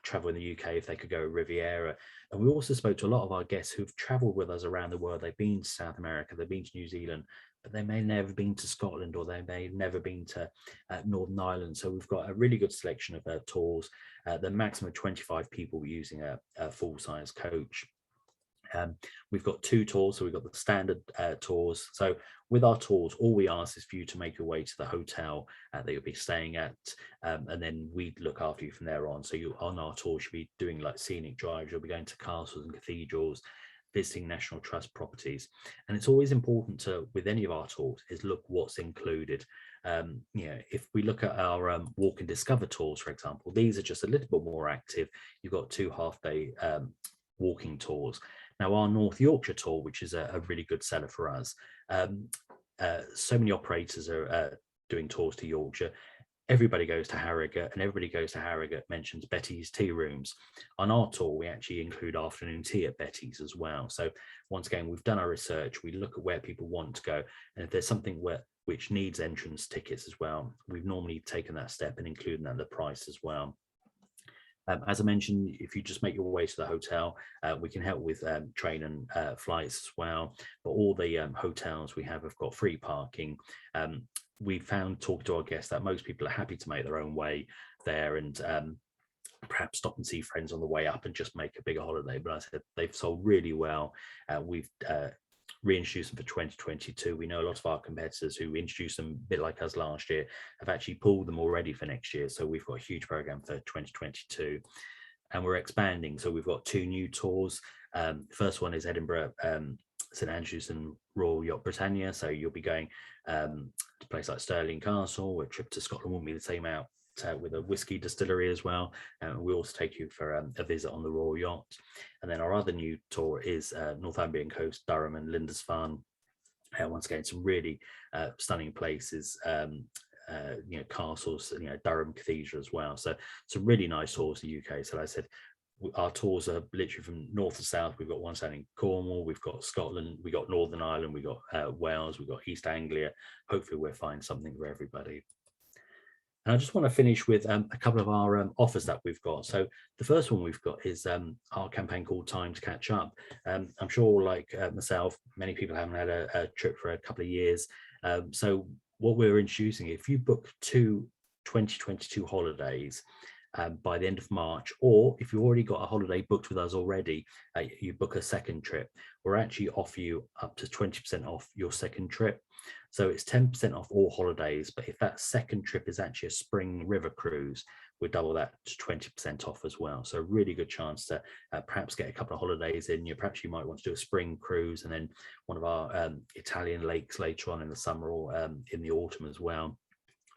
travel in the UK if they could go to Riviera. And we also spoke to a lot of our guests who've traveled with us around the world. They've been to South America, they've been to New Zealand, but they may never been to Scotland, or they may never been to Northern Ireland. So we've got a really good selection of tours. The maximum of 25 people using a full-size coach. We've got 2 tours, so we've got the standard tours. So with our tours, all we ask is for you to make your way to the hotel that you'll be staying at, and then we look after you from there on. So you on our tours, you'll be doing like scenic drives, you'll be going to castles and cathedrals, visiting National Trust properties. And it's always important to, with any of our tours, is look what's included. If we look at our walk and discover tours, for example, these are just a little bit more active. You've got 2 half-day walking tours. Now, our North Yorkshire tour, which is a really good seller for us, so many operators are doing tours to Yorkshire. Everybody goes to Harrogate, and everybody goes to Harrogate mentions Betty's tea rooms. On our tour, we actually include afternoon tea at Betty's as well. So once again, we've done our research. We look at where people want to go, and if there's something which needs entrance tickets as well, we've normally taken that step and included that in the price as well. As I mentioned, if you just make your way to the hotel, we can help with train and flights as well. But all the hotels we have got free parking. We found, talking to our guests, that most people are happy to make their own way there and perhaps stop and see friends on the way up and just make a bigger holiday. But I said they've sold really well. We've reintroduced them for 2022. We know a lot of our competitors who introduced them a bit like us last year have actually pulled them already for next year. So we've got a huge program for 2022, and we're expanding. So we've got 2 new tours. First one is Edinburgh, St Andrews and Royal Yacht Britannia, so you'll be going to a place like Stirling Castle. A trip to Scotland won't be the same out with a whiskey distillery as well. We also take you for a visit on the Royal Yacht. And then our other new tour is Northumbrian Coast, Durham and Lindisfarne. Once again, some really stunning places, castles, Durham Cathedral as well. So some really nice tours to the UK. So like I said, our tours are literally from north to south. We've got one down in Cornwall, we've got Scotland, we've got Northern Ireland, we've got Wales, we've got East Anglia. Hopefully we'll find something for everybody. And I just want to finish with a couple of our offers that we've got. So the first one we've got is our campaign called Time to Catch Up. I'm sure, like myself, many people haven't had a trip for a couple of years. So what we're introducing, if you book 2 2022 holidays by the end of March, or if you've already got a holiday booked with us already, you book a second trip, we'll actually offer you up to 20% off your second trip. So it's 10% off all holidays, but if that second trip is actually a spring river cruise, we'll double that to 20% off as well. So a really good chance to perhaps get a couple of holidays in. Perhaps you might want to do a spring cruise and then one of our Italian lakes later on in the summer or in the autumn as well.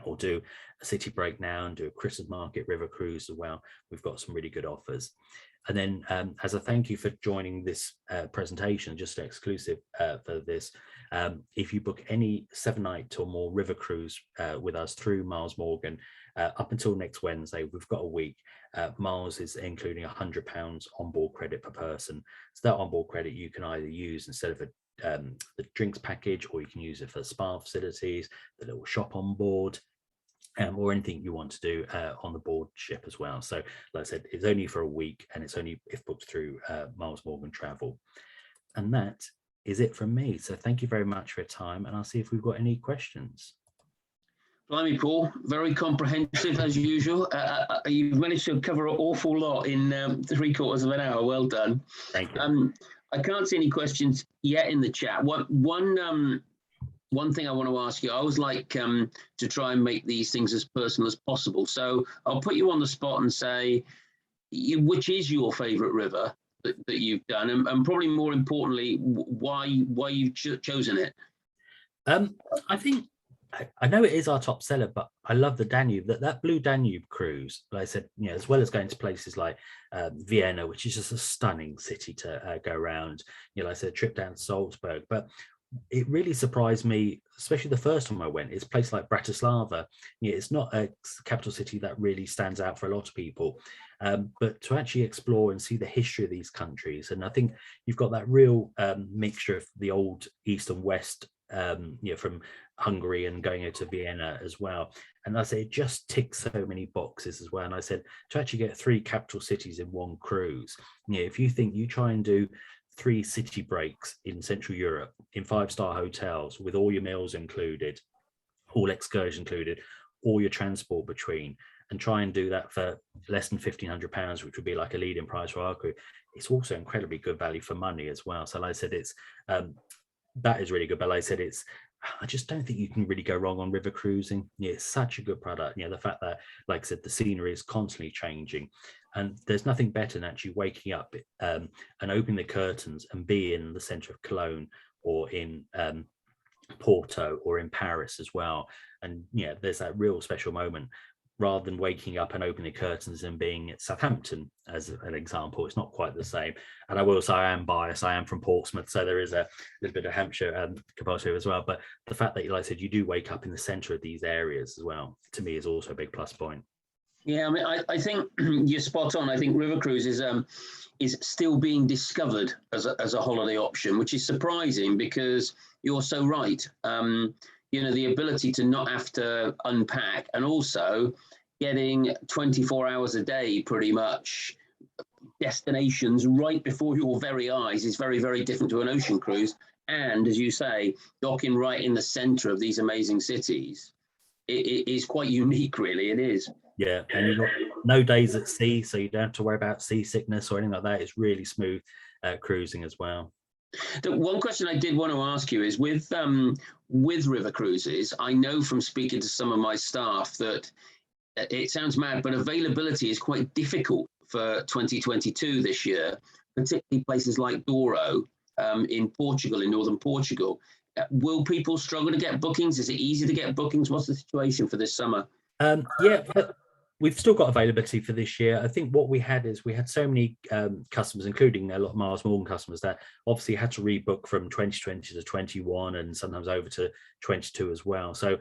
Or do a city break now and do a Christmas market river cruise as well. We've got some really good offers. And then as a thank you for joining this presentation, just exclusive for this, if you book any 7-night or more river cruise with us through Miles Morgan, up until next Wednesday, we've got a week. Miles is including £100 onboard credit per person. So that onboard credit you can either use instead of the drinks package, or you can use it for spa facilities, the little shop on board, or anything you want to do on the board ship as well. So like I said, it's only for a week and it's only if booked through Miles Morgan Travel. And that is it from me. So thank you very much for your time, and I'll see if we've got any questions. Blimey, Paul, very comprehensive as usual. You've managed to cover an awful lot in 3/4 of an hour. Well done. Thank you. I can't see any questions yet in the chat. One thing I want to ask you, I always like to try and make these things as personal as possible. So I'll put you on the spot and say, which is your favourite river that you've done, and probably more importantly, why you've chosen it? I think I know it is our top seller, but I love the Danube. That Blue Danube cruise, like I said, as well as going to places like Vienna, which is just a stunning city to go around. Like I said, a trip down to Salzburg, but it really surprised me, especially the first time I went. It's a place like Bratislava. It's not a capital city that really stands out for a lot of people, but to actually explore and see the history of these countries, and I think you've got that real mixture of the old East and West, from Hungary and going over to Vienna as well. And I say it just ticks so many boxes as well. And I said to actually get 3 capital cities in one cruise, if you think you try and do 3 city breaks in Central Europe in 5-star hotels with all your meals included, all excursions included, all your transport between, and try and do that for less than £1,500, which would be like a leading price for our crew, it's also incredibly good value for money as well. So like I said, it's that is really good. But like I said, I just don't think you can really go wrong on river cruising. It's such a good product. The fact that, like I said, the scenery is constantly changing, and there's nothing better than actually waking up and opening the curtains and be in the centre of Cologne or in Porto or in Paris as well. And there's that real special moment, rather than waking up and opening the curtains and being at Southampton, as an example. It's not quite the same. And I will say I am biased. I am from Portsmouth, so there is a little bit of Hampshire compulsory as well. But the fact that, like I said, you do wake up in the centre of these areas as well, to me is also a big plus point. Yeah, I mean, I think you're spot on. I think river cruise is still being discovered as a holiday option, which is surprising because you're so right. The ability to not have to unpack, and also getting 24 hours a day, pretty much, destinations right before your very eyes is very, very different to an ocean cruise. And as you say, docking right in the centre of these amazing cities, it is quite unique, really. It is. Yeah, and you've got no days at sea, so you don't have to worry about seasickness or anything like that. It's really smooth cruising as well. The one question I did want to ask you is with river cruises, I know from speaking to some of my staff that it sounds mad, but availability is quite difficult for 2022 this year, particularly places like Douro. in Portugal, in northern Portugal. Will people struggle to get bookings? Is it easy to get bookings? What's the situation for this summer? Yeah, but we've still got availability for this year. I think what we had is we had so many customers, including a lot of Miles Morgan customers, that obviously had to rebook from 2020 to 21 and sometimes over to 22 as well. So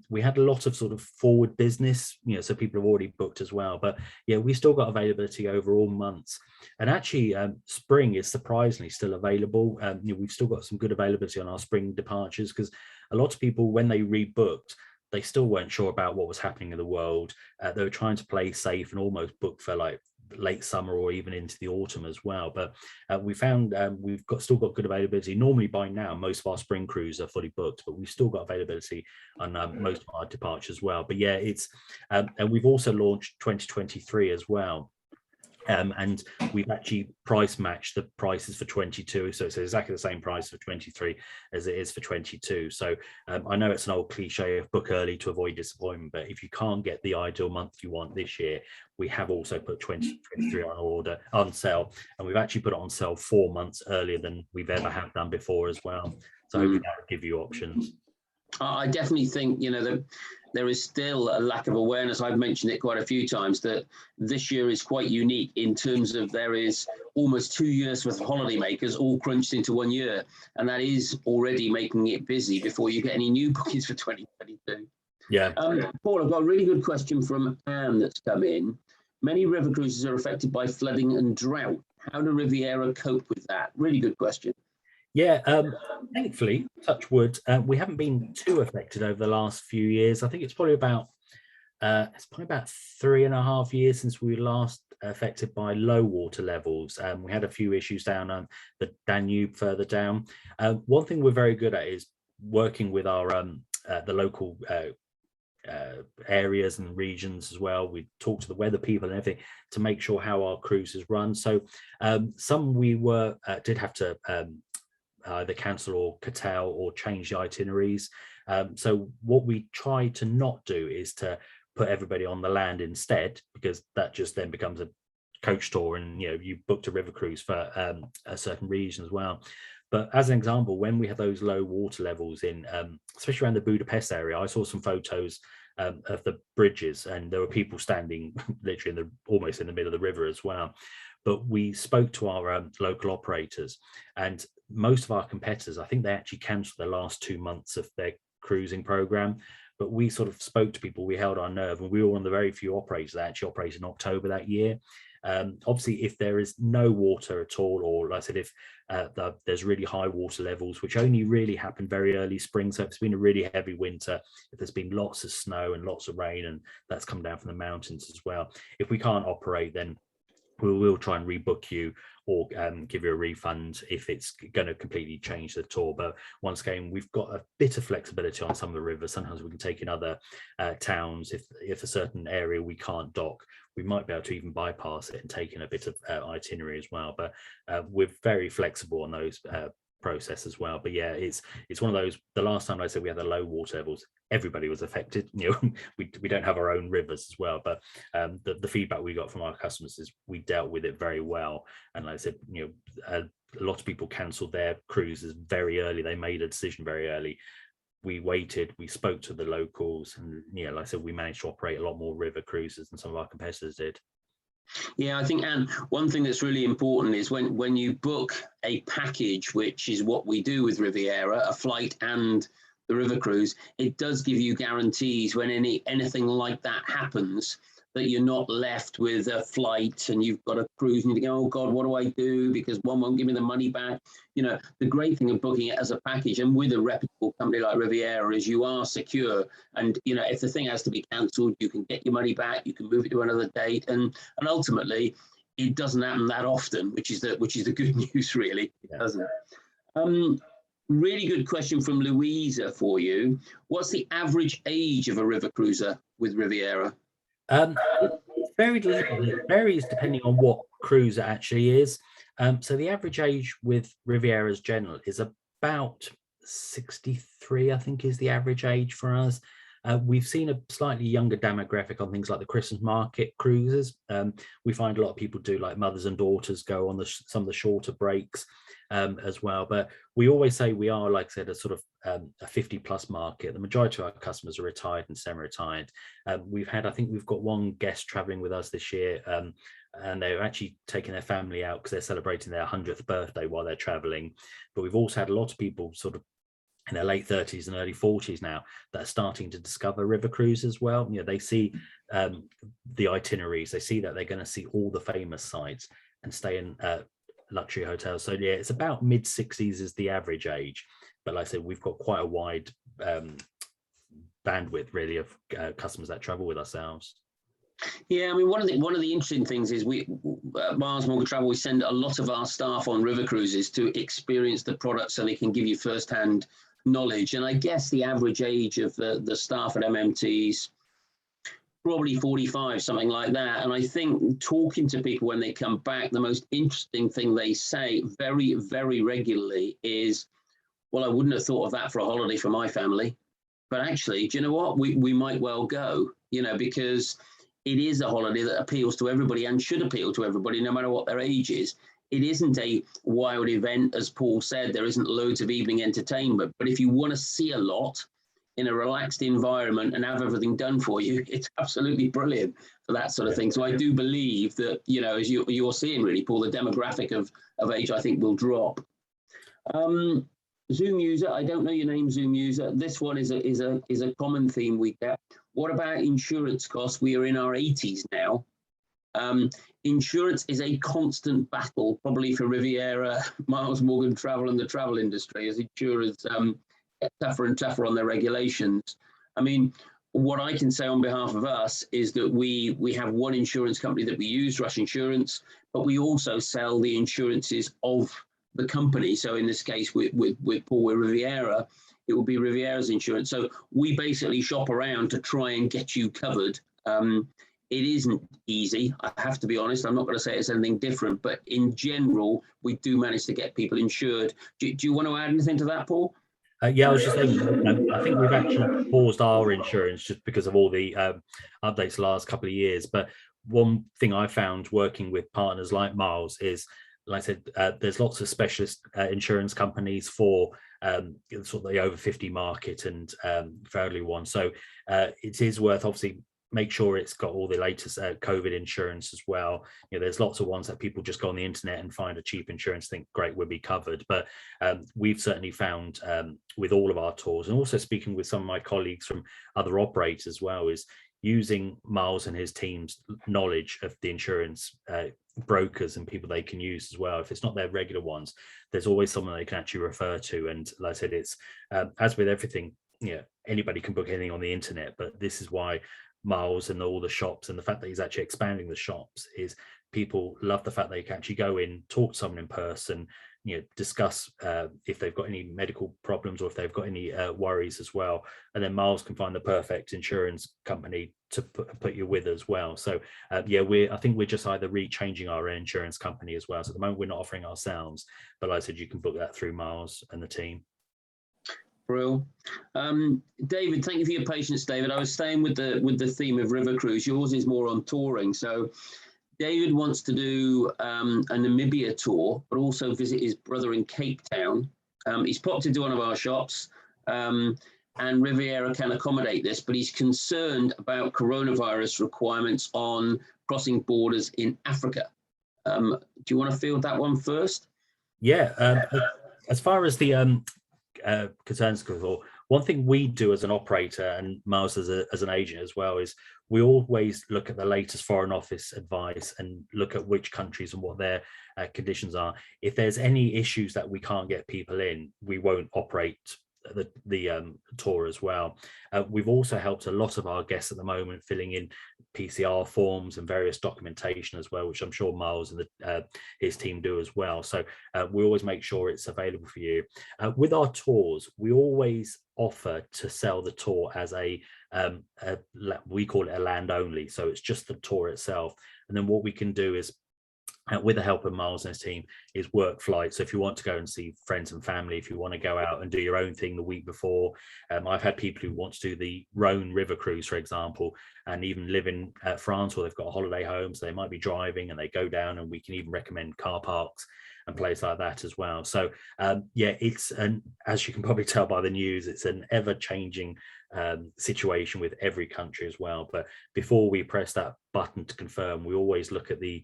we had a lot of sort of forward business, so people have already booked as well. But yeah, we still got availability over all months. And actually, spring is surprisingly still available. We've still got some good availability on our spring departures, because a lot of people, when they rebooked, they still weren't sure about what was happening in the world. They were trying to play safe and almost book for like late summer or even into the autumn as well. But we found we've still got good availability. Normally by now, most of our spring crews are fully booked, but we've still got availability on most of our departures as well. But yeah, it's and we've also launched 2023 as well. And we've actually price matched the prices for 22, so it's exactly the same price for 23 as it is for 22. So I know it's an old cliche of book early to avoid disappointment, but if you can't get the ideal month you want this year, we have also put 2023 on sale, and we've actually put it on sale 4 months earlier than we've ever have done before as well. So hopefully that will give you options. I definitely think, that there is still a lack of awareness. I've mentioned it quite a few times that this year is quite unique in terms of there is almost 2 years worth of holidaymakers all crunched into 1 year. And that is already making it busy before you get any new bookings for 2022. Yeah. Paul, I've got a really good question from Anne that's come in. Many river cruises are affected by flooding and drought. How do Riviera cope with that? Really good question. Yeah, thankfully, touch wood, we haven't been too affected over the last few years. I think it's probably about 3.5 years since we were last affected by low water levels. We had a few issues down on the Danube further down. One thing we're very good at is working with our the local areas and regions as well. We talk to the weather people and everything to make sure how our cruises run. So some we did have to either cancel or curtail or change the itineraries. So what we try to not do is to put everybody on the land instead, because that just then becomes a coach tour, and you booked a river cruise for a certain region as well. But as an example, when we had those low water levels in, especially around the Budapest area, I saw some photos of the bridges, and there were people standing literally almost in the middle of the river as well. But we spoke to our local operators, and most of our competitors, I think they actually cancelled the last 2 months of their cruising program. But we sort of spoke to people, we held our nerve, and we were one of the very few operators that actually operated in October that year. Obviously, if there is no water at all, or like I said, if there's really high water levels, which only really happen very early spring, so if it's been a really heavy winter, if there's been lots of snow and lots of rain, and that's come down from the mountains as well, if we can't operate, then we will try and rebook you or give you a refund if it's going to completely change the tour. But once again, we've got a bit of flexibility on some of the rivers. Sometimes we can take in other towns. If a certain area we can't dock, we might be able to even bypass it and take in a bit of itinerary as well. But we're very flexible on those process as well. But yeah, it's one of those, the last time I said we had the low water levels, everybody was affected. We don't have our own rivers as well, but the feedback we got from our customers is we dealt with it very well. And like I said, a lot of people cancelled their cruises very early. They made a decision very early. We waited, we spoke to the locals, and like I said, we managed to operate a lot more river cruises than some of our competitors did. Yeah, I think, and one thing that's really important is when you book a package, which is what we do with Riviera, a flight and the river cruise, it does give you guarantees when anything like that happens, that you're not left with a flight and you've got a cruise and you think, oh God, what do I do? Because one won't give me the money back. The great thing of booking it as a package and with a reputable company like Riviera is you are secure. And, if the thing has to be cancelled, you can get your money back, you can move it to another date. And ultimately, it doesn't happen that often, which is the good news, really, doesn't it? Really good question from Louisa for you. What's the average age of a river cruiser with Riviera? It's very little. It varies depending on what cruise it actually is. So the average age with Riviera's general is about 63, I think, is the average age for us. We've seen a slightly younger demographic on things like the Christmas market cruises. We find a lot of people do, like mothers and daughters go on some of the shorter breaks as well. But we always say we are, like I said, a sort of a 50+ market. The majority of our customers are retired and semi-retired. I think we've got one guest traveling with us this year, and they're actually taking their family out because they're celebrating their 100th birthday while they're traveling. But we've also had a lot of people sort of in their late 30s and early 40s now that are starting to discover river cruise as well. They see the itineraries, they see that they're going to see all the famous sites and stay in luxury hotels. So yeah, it's about mid-60s is the average age, but like I said, we've got quite a wide bandwidth really of customers that travel with ourselves. Yeah, I mean, one of the interesting things is we Miles Morgan Travel, we send a lot of our staff on river cruises to experience the product so they can give you first-hand knowledge. And I guess the average age of the staff at MMT's probably 45, something like that. And I think talking to people when they come back, the most interesting thing they say very, very regularly is, well, I wouldn't have thought of that for a holiday for my family. But actually, do you know what? We might well go, because it is a holiday that appeals to everybody and should appeal to everybody, no matter what their age is. It isn't a wild event, as Paul said. There isn't loads of evening entertainment. But if you want to see a lot in a relaxed environment and have everything done for you, it's absolutely brilliant for that sort of thing. So I do believe that, as you're seeing really, Paul, the demographic of age, I think, will drop. Zoom user, I don't know your name, Zoom user. This one is a common theme we get. What about insurance costs? We are in our 80s now. Insurance is a constant battle, probably for Riviera, Miles Morgan Travel, and the travel industry, as insurers get tougher and tougher on their regulations. I mean, what I can say on behalf of us is that we have one insurance company that we use, Rush Insurance, but we also sell the insurances of the company. So in this case, with Paul, with Riviera, it will be Riviera's insurance. So we basically shop around to try and get you covered. It isn't easy, I have to be honest. I'm not going to say it's anything different, but in general, we do manage to get people insured. Do you want to add anything to that, Paul? Yeah, I was just saying, I think we've actually paused our insurance just because of all the updates the last couple of years. But one thing I found working with partners like Miles is, like I said, there's lots of specialist insurance companies for sort of the over 50 market and for everyone. So it is worth, obviously, make sure it's got all the latest COVID insurance as well. There's lots of ones that people just go on the internet and find a cheap insurance, think great, we'll be covered. But we've certainly found with all of our tours, and also speaking with some of my colleagues from other operators as well, is using Miles and his team's knowledge of the insurance brokers and people they can use as well. If it's not their regular ones, there's always someone they can actually refer to. And like I said, it's as with everything, anybody can book anything on the internet, but this is why Miles and all the shops, and the fact that he's actually expanding the shops, is people love the fact they can actually go in, talk to someone in person, discuss if they've got any medical problems or if they've got any worries as well, and then Miles can find the perfect insurance company to put you with as well. So I think we're just either rechanging our insurance company as well. So at the moment we're not offering ourselves, but like I said, you can book that through Miles and the team. Brill. David, thank you for your patience, David. I was staying with the theme of river cruise. Yours is more on touring. So David wants to do a Namibia tour, but also visit his brother in Cape Town. He's popped into one of our shops, and Riviera can accommodate this, but he's concerned about coronavirus requirements on crossing borders in Africa. Do you want to field that one first? Yeah. As far as the concerns go, one thing we do as an operator, and Miles as an agent as well, is we always look at the latest Foreign Office advice and look at which countries and what their conditions are. If there's any issues that we can't get people in, we won't operate the tour as well. We've also helped a lot of our guests at the moment filling in PCR forms and various documentation as well, which I'm sure Miles and his team do as well. So we always make sure it's available for you. With our tours, we always offer to sell the tour as we call it a land only. So it's just the tour itself. And then what we can do is with the help of Miles and his team, is work flights. So if you want to go and see friends and family, if you want to go out and do your own thing the week before, I've had people who want to do the Rhone River cruise, for example, and even live in France, where they've got a holiday home, so they might be driving and they go down, and we can even recommend car parks and places like that as well. So yeah, it's as you can probably tell by the news, it's an ever-changing situation with every country as well. But before we press that button to confirm, we always look at the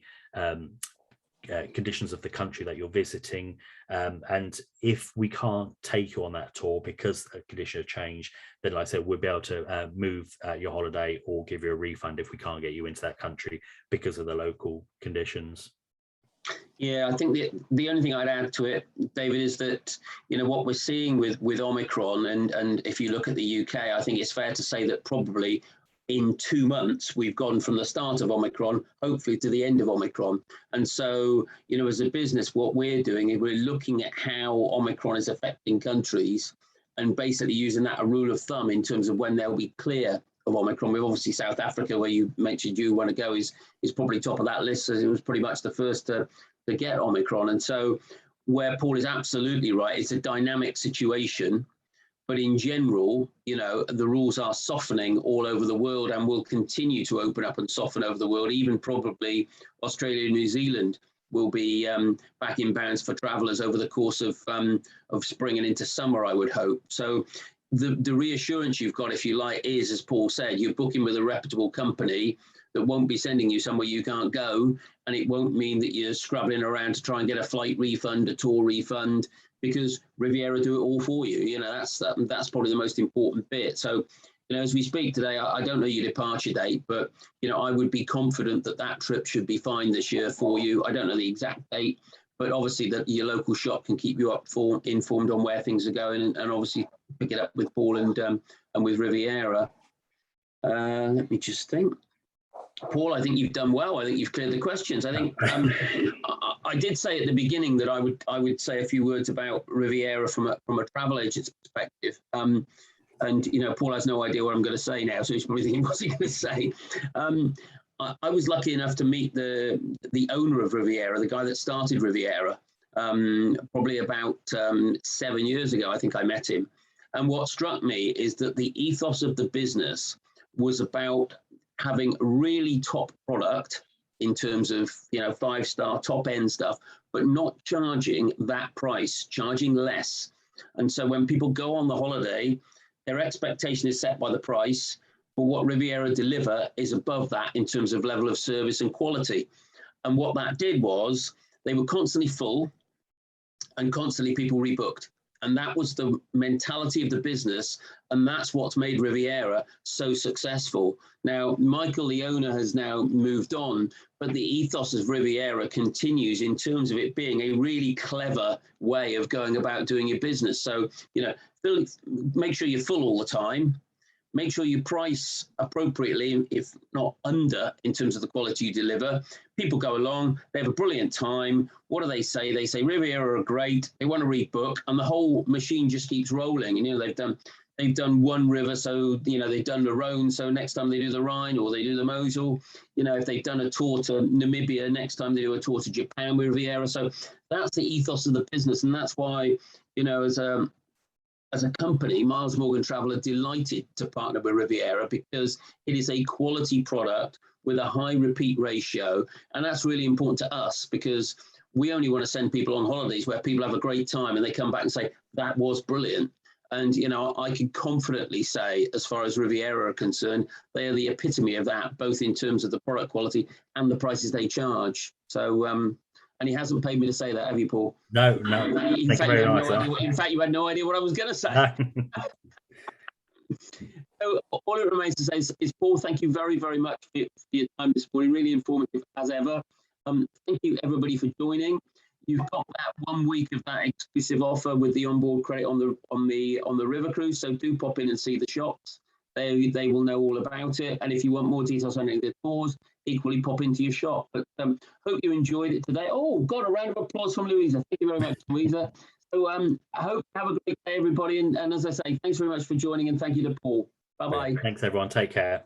conditions of the country that you're visiting, and if we can't take you on that tour because the conditions have changed, then like I said, we'll be able to move your holiday or give you a refund if we can't get you into that country because of the local conditions. Yeah, I think the only thing I'd add to it, David, is that, you know, what we're seeing with Omicron, and if you look at the UK, I think it's fair to say that probably in 2 months, we've gone from the start of Omicron, hopefully, to the end of Omicron. And so, you know, as a business, what we're doing is we're looking at how Omicron is affecting countries and basically using that a rule of thumb in terms of when they'll be clear of Omicron. We've obviously South Africa, where you mentioned you want to go, is probably top of that list, as it was pretty much the first to get Omicron. And so where Paul is absolutely right, it's a dynamic situation. But in general, you know, the rules are softening all over the world and will continue to open up and soften over the world. Even probably Australia and New Zealand will be back in bounds for travellers over the course of spring and into summer, I would hope. So the reassurance you've got, if you like, is, as Paul said, you're booking with a reputable company that won't be sending you somewhere you can't go, and it won't mean that you're scrabbling around to try and get a flight refund, a tour refund, because Riviera do it all for you. You know, that's probably the most important bit. So, you know, as we speak today, I don't know your departure date, but, you know, I would be confident that that trip should be fine this year for you. I don't know the exact date, but obviously that your local shop can keep you informed on where things are going, and obviously pick it up with Paul and with Riviera. Let me just think. Paul, I think you've done well. I think you've cleared the questions. I think I did say at the beginning that I would say a few words about Riviera from a travel agent's perspective. And you know, Paul has no idea what I'm going to say now, so he's probably thinking, what's he going to say? I was lucky enough to meet the owner of Riviera, the guy that started Riviera, probably about 7 years ago. I think I met him. And what struck me is that the ethos of the business was about having really top product in terms of, you know, 5-star top end stuff, but not charging that price, charging less. And so when people go on the holiday, their expectation is set by the price, but what Riviera deliver is above that in terms of level of service and quality. And what that did was they were constantly full and constantly people rebooked. And that was the mentality of the business. And that's what's made Riviera so successful. Now, Michael, the owner, has now moved on, but the ethos of Riviera continues in terms of it being a really clever way of going about doing your business. So, you know, make sure you're full all the time. Make sure you price appropriately, if not under, in terms of the quality you deliver. People go along, they have a brilliant time. What do they say? They say Riviera are great. They want to rebook, and the whole machine just keeps rolling. And, you know, they've done one river, so, you know, they've done the Rhone, so next time they do the Rhine, or they do the Mosel. You know, if they've done a tour to Namibia, next time they do a tour to Japan with Riviera. So that's the ethos of the business, and that's why, you know, as a company, Miles Morgan Travel are delighted to partner with Riviera, because it is a quality product with a high repeat ratio. And that's really important to us, because we only want to send people on holidays where people have a great time and they come back and say, that was brilliant. And, you know, I can confidently say, as far as Riviera are concerned, they are the epitome of that, both in terms of the product quality and the prices they charge. So, and he hasn't paid me to say that, have you, Paul? No. In fact, you had no idea what I was going to say. So all it remains to say is, Paul, thank you very, very much for your time this morning. Really informative as ever. Thank you, everybody, for joining. You've got that 1 week of that exclusive offer with the onboard credit on the river cruise. So do pop in and see the shops. They will know all about it. And if you want more details on any of the tours, equally pop into your shop. But hope you enjoyed it today. Oh, God, a round of applause from Louisa. Thank you very much, Louisa. So I hope you have a great day, everybody. And as I say, thanks very much for joining, and thank you to Paul. Bye-bye. Thanks, everyone. Take care.